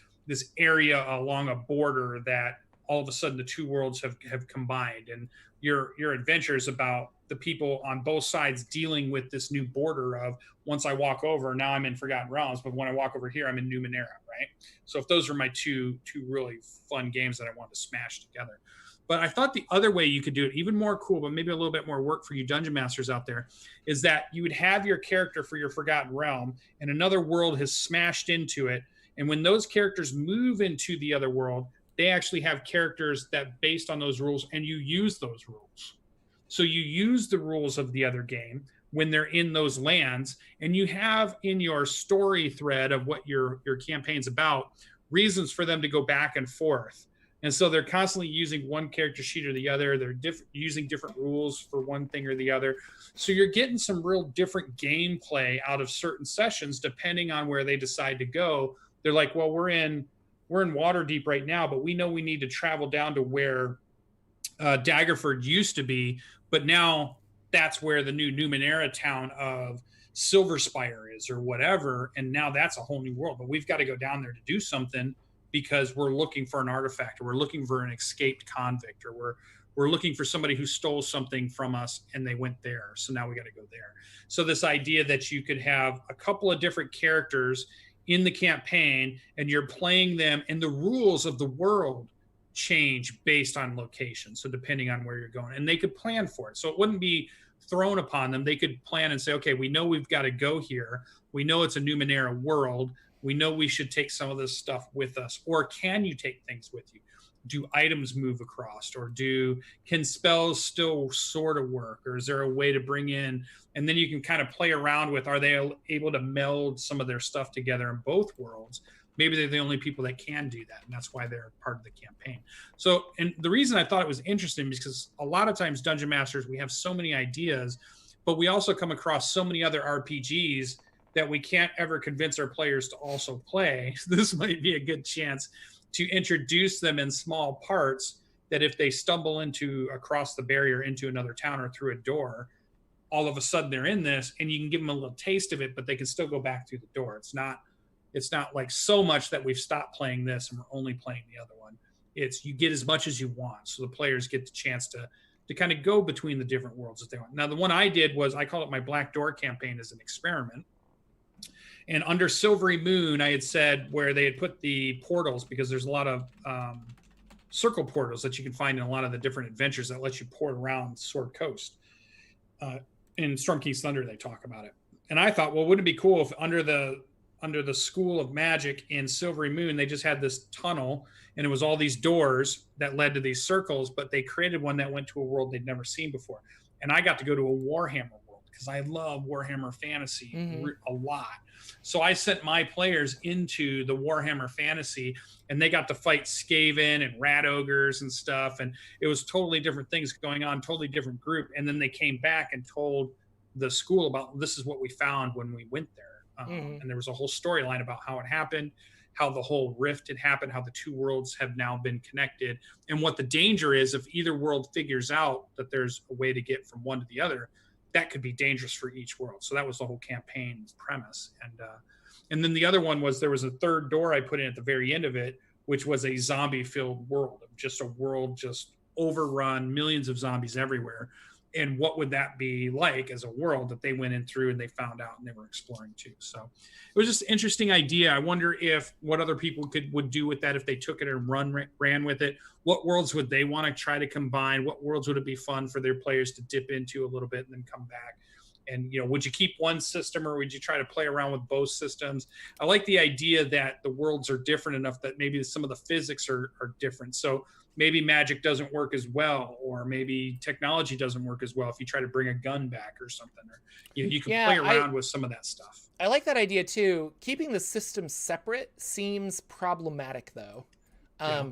area along a border that all of a sudden the 2 worlds have combined, and your adventure is about the people on both sides dealing with this new border of, once I walk over, now I'm in Forgotten Realms, but when I walk over here, I'm in Numenera, right? So if those are my two really fun games that I want to smash together. But I thought the other way you could do it, even more cool, but maybe a little bit more work for you dungeon masters out there, is that you would have your character for your Forgotten Realm, and another world has smashed into it. And when those characters move into the other world, they actually have characters that based on those rules, and you use those rules. So you use the rules of the other game when they're in those lands, and you have in your story thread of what your campaign's about, reasons for them to go back and forth. And so they're constantly using one character sheet or the other. They're using different rules for one thing or the other. So you're getting some real different gameplay out of certain sessions depending on where they decide to go. They're like, well, we're in Waterdeep right now, but we know we need to travel down to where Daggerford used to be, but now that's where the new Numenera town of Silverspire is or whatever. And now that's a whole new world, but we've got to go down there to do something because we're looking for an artifact, or we're looking for an escaped convict, or we're looking for somebody who stole something from us and they went there. So now we got to go there. So this idea that you could have a couple of different characters in the campaign and you're playing them, and the rules of the world change based on location. So depending on where you're going, and they could plan for it. So it wouldn't be thrown upon them. They could plan and say, okay, we know we've got to go here. We know it's a Numenera world. We know we should take some of this stuff with us. Or can you take things with you? Do items move across? Or can spells still sort of work? Or is there a way to bring in, and then you can kind of play around with, are they able to meld some of their stuff together in both worlds? Maybe they're the only people that can do that, and that's why they're part of the campaign. So, and the reason I thought it was interesting is because a lot of times Dungeon Masters, we have so many ideas, but we also come across so many other RPGs that we can't ever convince our players to also play. So this might be a good chance to introduce them in small parts, that if they stumble across the barrier into another town or through a door, all of a sudden they're in this, and you can give them a little taste of it, but they can still go back through the door. It's not like so much that we've stopped playing this and we're only playing the other one. It's you get as much as you want. So the players get the chance to kind of go between the different worlds that they want. Now, the one I did was, I call it my Black Door campaign as an experiment. And under Silvery Moon, I had said where they had put the portals, because there's a lot of circle portals that you can find in a lot of the different adventures that let you port around Sword Coast. In Storm King's Thunder, they talk about it. And I thought, well, wouldn't it be cool if under the School of Magic in Silvery Moon, they just had this tunnel, and it was all these doors that led to these circles, but they created one that went to a world they'd never seen before. And I got to go to a Warhammer world because I love Warhammer Fantasy a lot. So I sent my players into the Warhammer Fantasy, and they got to fight Skaven and Rat Ogres and stuff. And it was totally different things going on, totally different group. And then they came back and told the school about, this is what we found when we went there. And there was a whole storyline about how it happened, how the whole rift had happened, how the two worlds have now been connected, and what the danger is if either world figures out that there's a way to get from one to the other. That could be dangerous for each world. So that was the whole campaign's premise. And then the other one was, there was a third door I put in at the very end of it, which was a zombie-filled world, just a world just overrun, millions of zombies everywhere. And what would that be like as a world that they went in through and they found out and they were exploring too. So it was just an interesting idea. I wonder what other people would do with that if they took it and ran with it. What worlds would they want to try to combine? What worlds would it be fun for their players to dip into a little bit and then come back? And, would you keep one system, or would you try to play around with both systems? I like the idea that the worlds are different enough that maybe some of the physics are different. So maybe magic doesn't work as well, or maybe technology doesn't work as well if you try to bring a gun back or something. Or you can play around with some of that stuff. I like that idea too. Keeping the systems separate seems problematic though,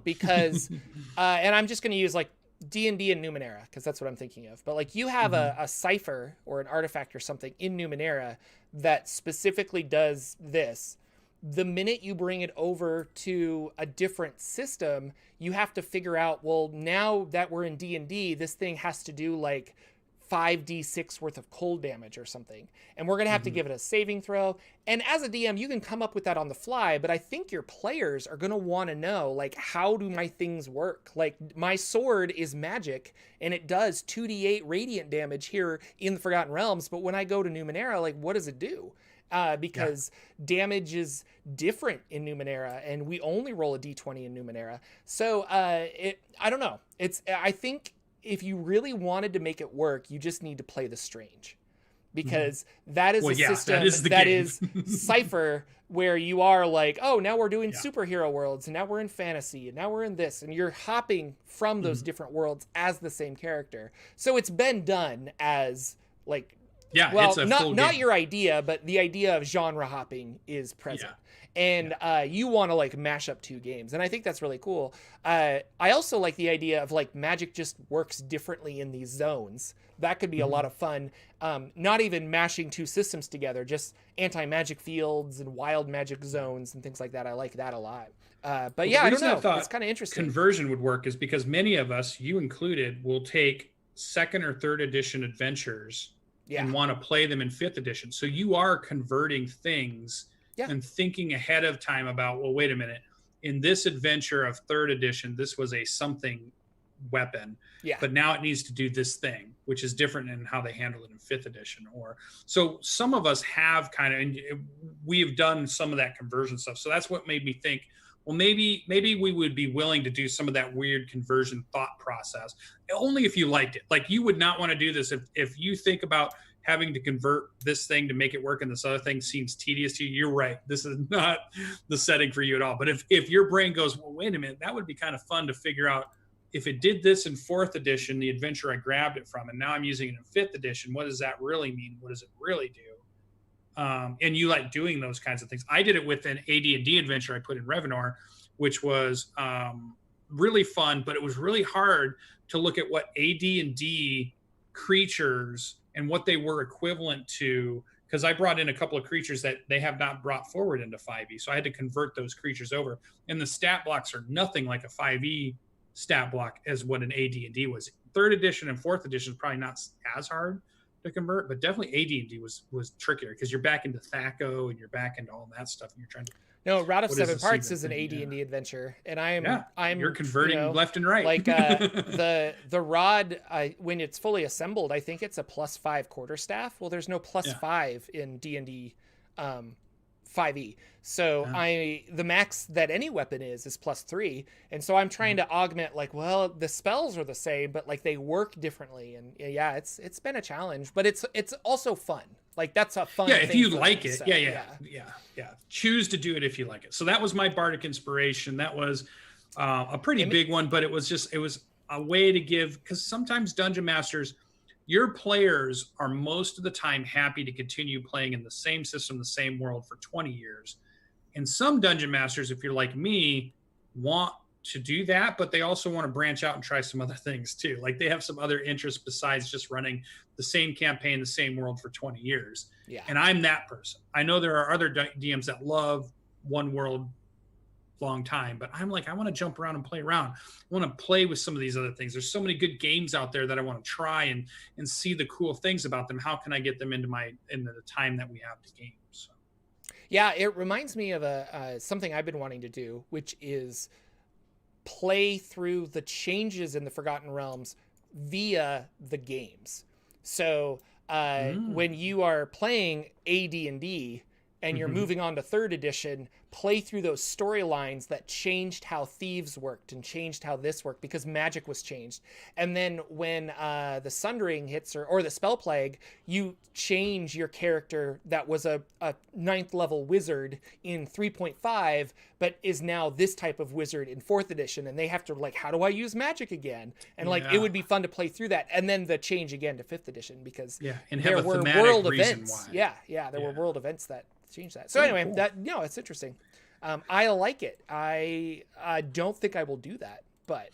because and I'm just going to use like D&D and Numenera because that's what I'm thinking of. But like you have a cipher or an artifact or something in Numenera that specifically does this. The minute you bring it over to a different system, you have to figure out, well, now that we're in D&D, this thing has to do like 5d6 worth of cold damage or something. And we're going to have to give it a saving throw. And as a DM, you can come up with that on the fly, but I think your players are going to want to know, like, how do my things work? Like, my sword is magic, and it does 2d8 radiant damage here in the Forgotten Realms, but when I go to Numenera, like, what does it do? because damage is different in Numenera, and we only roll a d20 in Numenera. So I don't know. I think if you really wanted to make it work, you just need to play the Strange, because that is system that is Cypher, where you are like, oh, now we're doing superhero worlds, and now we're in fantasy, and now we're in this, and you're hopping from those different worlds as the same character. So it's been done as like, well, it's not your idea, but the idea of genre hopping is present. And you want to like mash up two games, and I think that's really cool. I also like the idea of like Magic just works differently in these zones. That could be a lot of fun. Not even mashing two systems together, just anti-magic fields and wild magic zones and things like that. I like that a lot. But I don't know. It's kind of interesting. Conversion would work is because many of us, you included, will take 2nd or 3rd edition adventures and want to play them in 5th edition. So you are converting things and thinking ahead of time about, well, wait a minute. In this adventure of 3rd edition, this was a something weapon, but now it needs to do this thing, which is different in how they handle it in 5th edition. Or so some of us have and we have done some of that conversion stuff. So that's what made me think, well, maybe we would be willing to do some of that weird conversion thought process, only if you liked it. Like, you would not want to do this if you think about having to convert this thing to make it work and this other thing seems tedious to you. You're right. This is not the setting for you at all. But if your brain goes, well, wait a minute, that would be kind of fun to figure out. If it did this in 4th edition, the adventure I grabbed it from, and now I'm using it in 5th edition, what does that really mean? What does it really do? And you like doing those kinds of things. I did it with an AD&D adventure I put in Revenor, which was really fun, but it was really hard to look at what AD&D creatures and what they were equivalent to, because I brought in a couple of creatures that they have not brought forward into 5e. So I had to convert those creatures over. And the stat blocks are nothing like a 5e stat block as what an AD&D was. 3rd edition and 4th edition is probably not as hard to convert, but definitely AD&D was trickier, because you're back into THAC0 and you're back into all that stuff, and you're trying to. No, Route of 7 Parts is an AD&D adventure, and I'm you're converting left and right. Like the rod, when it's fully assembled, I think it's a +5 quarterstaff. Well, there's no +5 in D&D 5e. So the max that any weapon is +3, and so I'm trying to augment, like, well, the spells are the same, but like they work differently, and it's been a challenge, but it's also fun. Like, that's a fun thing if you like it. Choose to do it if you like it. So that was my bardic inspiration. That was a pretty big one, but it was a way to give, because sometimes dungeon masters, your players are most of the time happy to continue playing in the same system, the same world for 20 years. And some dungeon masters, if you're like me, want to do that, but they also want to branch out and try some other things too. Like, they have some other interests besides just running the same campaign, the same world for 20 years. Yeah. And I'm that person. I know there are other DMs that love one world long time, but I'm like, I want to jump around and play around. I want to play with some of these other things. There's so many good games out there that I want to try and see the cool things about them. How can I get them into the time that we have to game? So. Yeah, it reminds me of something I've been wanting to do, which is play through the changes in the Forgotten Realms via the games. So when you are playing AD&D and you're moving on to 3rd edition, play through those storylines that changed how thieves worked and changed how this worked, because magic was changed. And then when the Sundering hits, or the Spell Plague, you change your character that was a 9th level wizard in 3.5, but is now this type of wizard in 4th edition. And they have to, like, how do I use magic again? And it would be fun to play through that. And then the change again to 5th edition, because there were world events. There were world events that change that. So anyway, cool. It's interesting. I like it. I don't think I will do that, but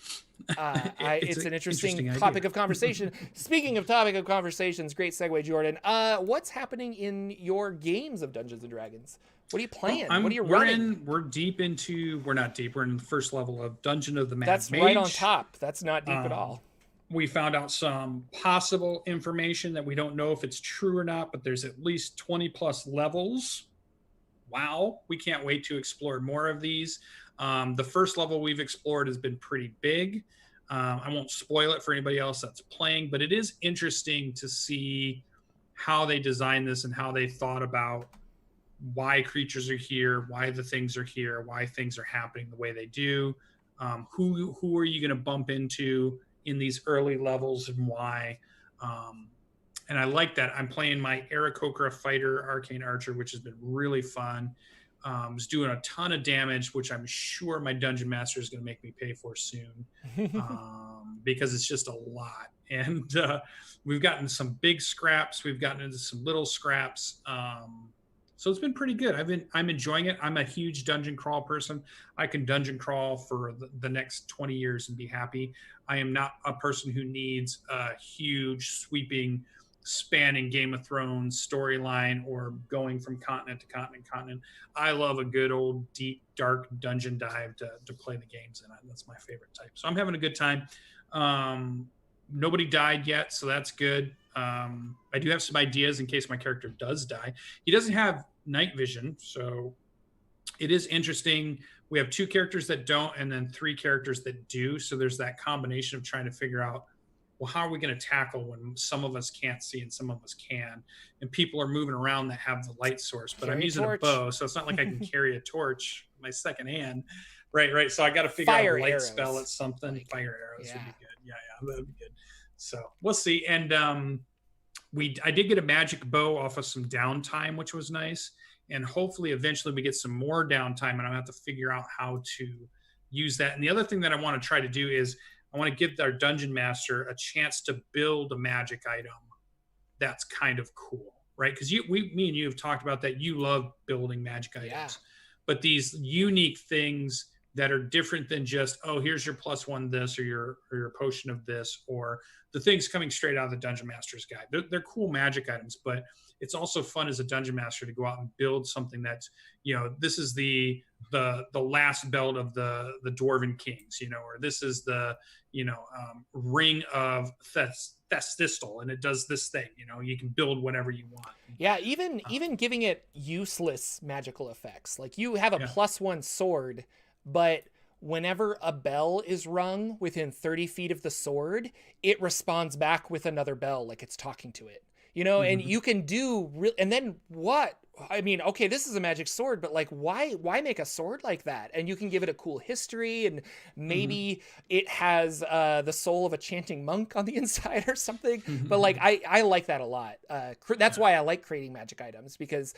it's an interesting topic of conversation. Speaking of topic of conversations, great segue, Jordan. What's happening in your games of Dungeons and Dragons? What are you playing? What are you running? We're not deep. We're in the first level of Dungeon of the Mad Mage. That's right on top. That's not deep at all. We found out some possible information that we don't know if it's true or not, but there's at least 20 plus levels. Wow. We can't wait to explore more of these. The first level we've explored has been pretty big. I won't spoil it for anybody else that's playing, but it is interesting to see how they designed this and how they thought about why creatures are here, why the things are here, why things are happening the way they do. Who are you going to bump into in these early levels and why? And I like that. I'm playing my Aarakocra Fighter Arcane Archer, which has been really fun. Is doing a ton of damage, which I'm sure my Dungeon Master is going to make me pay for soon, because it's just a lot. And we've gotten some big scraps. We've gotten into some little scraps. So it's been pretty good. I'm enjoying it. I'm a huge dungeon crawl person. I can dungeon crawl for the next 20 years and be happy. I am not a person who needs a huge sweeping spanning Game of Thrones storyline or going from continent to continent. I love a good old deep dark dungeon dive to play the games in. That's my favorite type. So I'm having a good time. Nobody died yet, so that's good. I do have some ideas in case my character does die. He doesn't have night vision, so it is interesting. We have 2 characters that don't and then 3 characters that do, so there's that combination of trying to figure out, well, how are we going to tackle when some of us can't see and some of us can? And people are moving around that have the light source, but I'm using a bow, so it's not like I can carry a torch in my second hand. Right. So I got to figure out a light spell at something. Like, fire arrows would be good. Yeah, that'd be good. So we'll see. And I did get a magic bow off of some downtime, which was nice. And hopefully eventually we get some more downtime, and I'll have to figure out how to use that. And the other thing that I want to try to do is I want to give our dungeon master a chance to build a magic item that's kind of cool, right? Because me and you have talked about that. You love building magic items, but these unique things that are different than just, oh, here's your +1 this, or your potion of this, or the things coming straight out of the Dungeon Master's Guide. They're cool magic items, but it's also fun as a Dungeon Master to go out and build something that's, this is the last belt of the Dwarven Kings, or this is the, ring of Thestistal, and it does this thing. You can build whatever you want. Yeah, even giving it useless magical effects. Like you have a +1 sword, but whenever a bell is rung within 30 feet of the sword, it responds back with another bell, like it's talking to it, and you can do and then what? I mean, okay, this is a magic sword, but like, why make a sword like that? And you can give it a cool history, and maybe it has the soul of a chanting monk on the inside or something. But like, I like that a lot. That's why I like creating magic items, because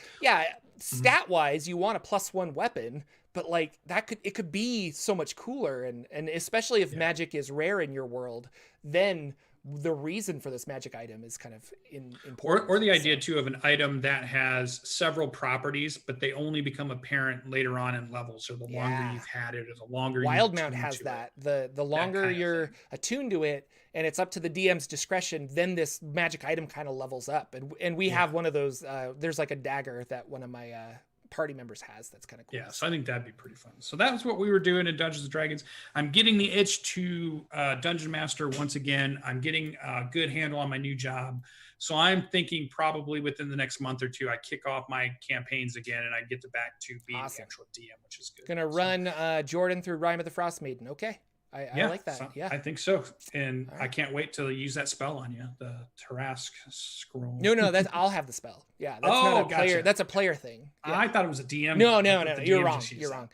stat wise, you want a +1 weapon, but like it could be so much cooler, and especially if magic is rare in your world, then the reason for this magic item is kind of important. Or the idea too of an item that has several properties, but they only become apparent later on in levels, or the longer you've had it, or the longer Wildmount has that. The longer you're attuned to it, and it's up to the DM's discretion, then this magic item kind of levels up. And we have one of those. There's like a dagger that one of my party members has that's kind of cool. Yeah, so I think that'd be pretty fun. So that was what we were doing in Dungeons and Dragons. I'm getting the itch to Dungeon Master once again. I'm getting a good handle on my new job. So I'm thinking probably within the next month or 2, I kick off my campaigns again, and I get back to being the actual DM, which is good. Gonna run Jordan through Rime of the Frost Maiden. Okay. I like that. I think so. And I can't wait to use that spell on you, the Tarask scroll. No, I'll have the spell. Yeah, that's not a player. Gotcha. That's a player thing. Yeah. I thought it was a DM. No. You're wrong. You're wrong.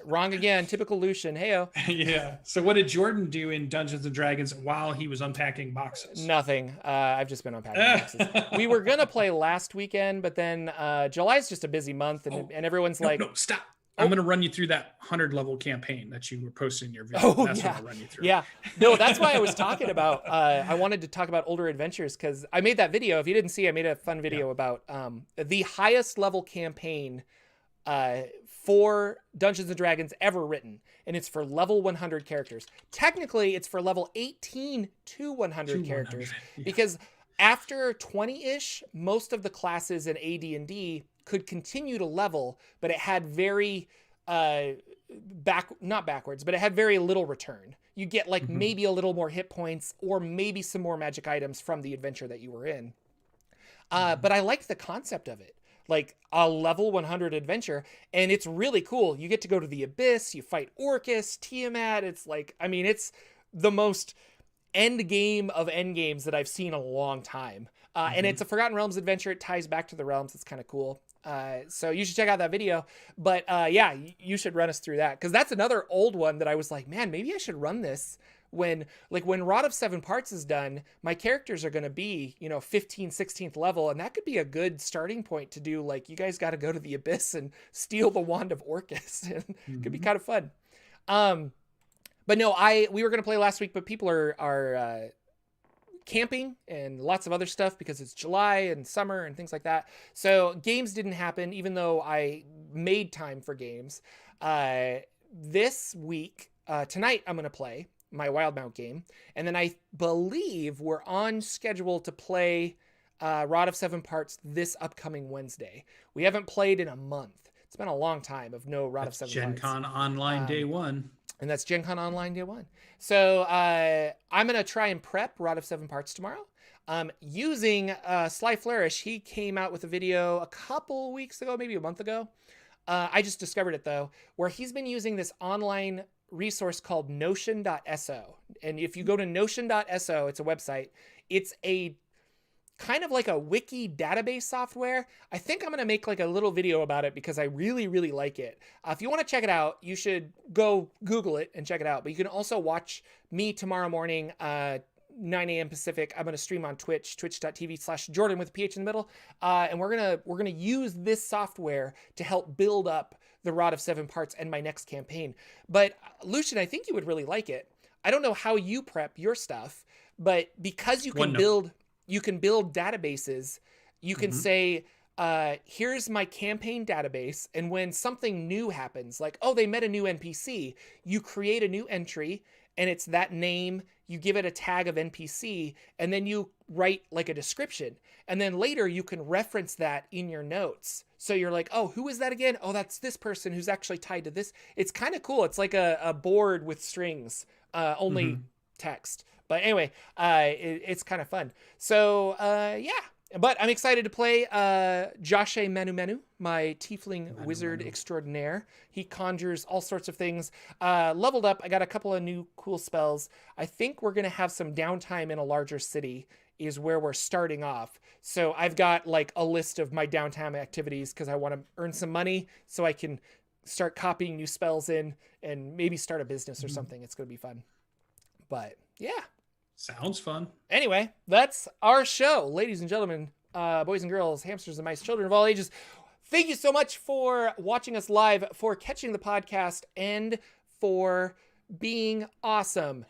Wrong again. Typical Lucian. Heyo. Yeah. So what did Jordan do in Dungeons and Dragons while he was unpacking boxes? Nothing. I've just been unpacking boxes. We were gonna play last weekend, but then July's just a busy month, and everyone's like, "No, stop." I'm going to run you through that 100 level campaign that you were posting in your video. That's what I'll run you through. Yeah. No, that's why I was talking about, I wanted to talk about older adventures, because I made that video. If you didn't see, I made a fun video about the highest level campaign for Dungeons & Dragons ever written. And it's for level 100 characters. Technically, it's for level 18 to 100 characters. Because after 20-ish, most of the classes in AD&D could continue to level, but it had very not backwards, but it had very little return. You get like maybe a little more hit points, or maybe some more magic items from the adventure that you were in. But I like the concept of it, like a level 100 adventure, and it's really cool. You get to go to the Abyss, you fight Orcus, Tiamat. It's like, I mean, it's the most end game of end games that I've seen in a long time. And it's a Forgotten Realms adventure. It ties back to the realms. It's kind of cool. So you should check out that video. But yeah, you should run us through that, because that's another old one that I was like, man, maybe I should run this when Rod of Seven Parts is done. My characters are going to be, 15th, 16th level, and that could be a good starting point to do, like, you guys got to go to the Abyss and steal the Wand of Orcus. And it could be kind of fun. But no, we were going to play last week, but people are camping and lots of other stuff because it's July and summer and things like that. So games didn't happen, even though I made time for games. This week, tonight, I'm going to play my Wildmount game. And then I believe we're on schedule to play Rod of Seven Parts this upcoming Wednesday. We haven't played in a month. It's been a long time of no Rod of Seven Parts. Gen Con Online Day 1. And that's Gen Con Online Day 1. So I'm going to try and prep Rod of Seven Parts tomorrow. Using Sly Flourish. He came out with a video a couple weeks ago, maybe a month ago. I just discovered it, though, where he's been using this online resource called Notion.so. And if you go to Notion.so, it's a website. It's a kind of like a wiki database software. I think I'm going to make like a little video about it because I really, really like it. If you want to check it out, you should go Google it and check it out. But you can also watch me tomorrow morning, 9 a.m. Pacific. I'm going to stream on Twitch, twitch.tv/Jordan with a PH in the middle. And we're going to use this software to help build up the Rod of Seven Parts and my next campaign. But Lucian, I think you would really like it. I don't know how you prep your stuff, but because you can build databases, you can say, here's my campaign database. And when something new happens, like, oh, they met a new NPC, you create a new entry and it's that name, you give it a tag of NPC, and then you write like a description. And then later you can reference that in your notes. So you're like, oh, who is that again? Oh, that's this person who's actually tied to this. It's kind of cool. It's like a board with strings, only text. But anyway, it's kind of fun. So, yeah. But I'm excited to play Joshe Manu, my tiefling wizard extraordinaire. He conjures all sorts of things. Leveled up. I got a couple of new cool spells. I think we're going to have some downtime in a larger city is where we're starting off. So I've got like a list of my downtime activities because I want to earn some money so I can start copying new spells in and maybe start a business or something. It's going to be fun. But yeah. Sounds fun. Anyway, that's our show, ladies and gentlemen, boys and girls, hamsters and mice, children of all ages. Thank you so much for watching us live, for catching the podcast, and for being awesome.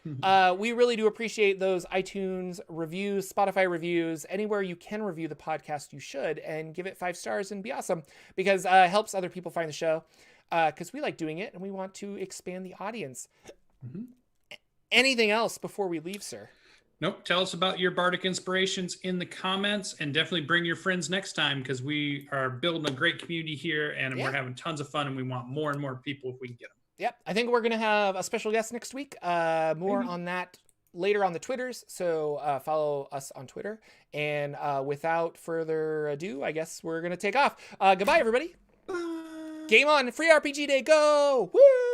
We really do appreciate those iTunes reviews, Spotify reviews, anywhere you can review the podcast, you should, and give it 5 stars and be awesome, because it helps other people find the show, because we like doing it and we want to expand the audience. Anything else before we leave, sir? Nope. Tell us about your bardic inspirations in the comments, and definitely bring your friends next time, because we are building a great community here and we're having tons of fun, and we want more and more people if we can get them. Yep. I think we're going to have a special guest next week. More on that later on the Twitters. So follow us on Twitter. And without further ado, I guess we're going to take off. Goodbye, everybody. Bye. Game on. Free RPG Day. Go. Woo!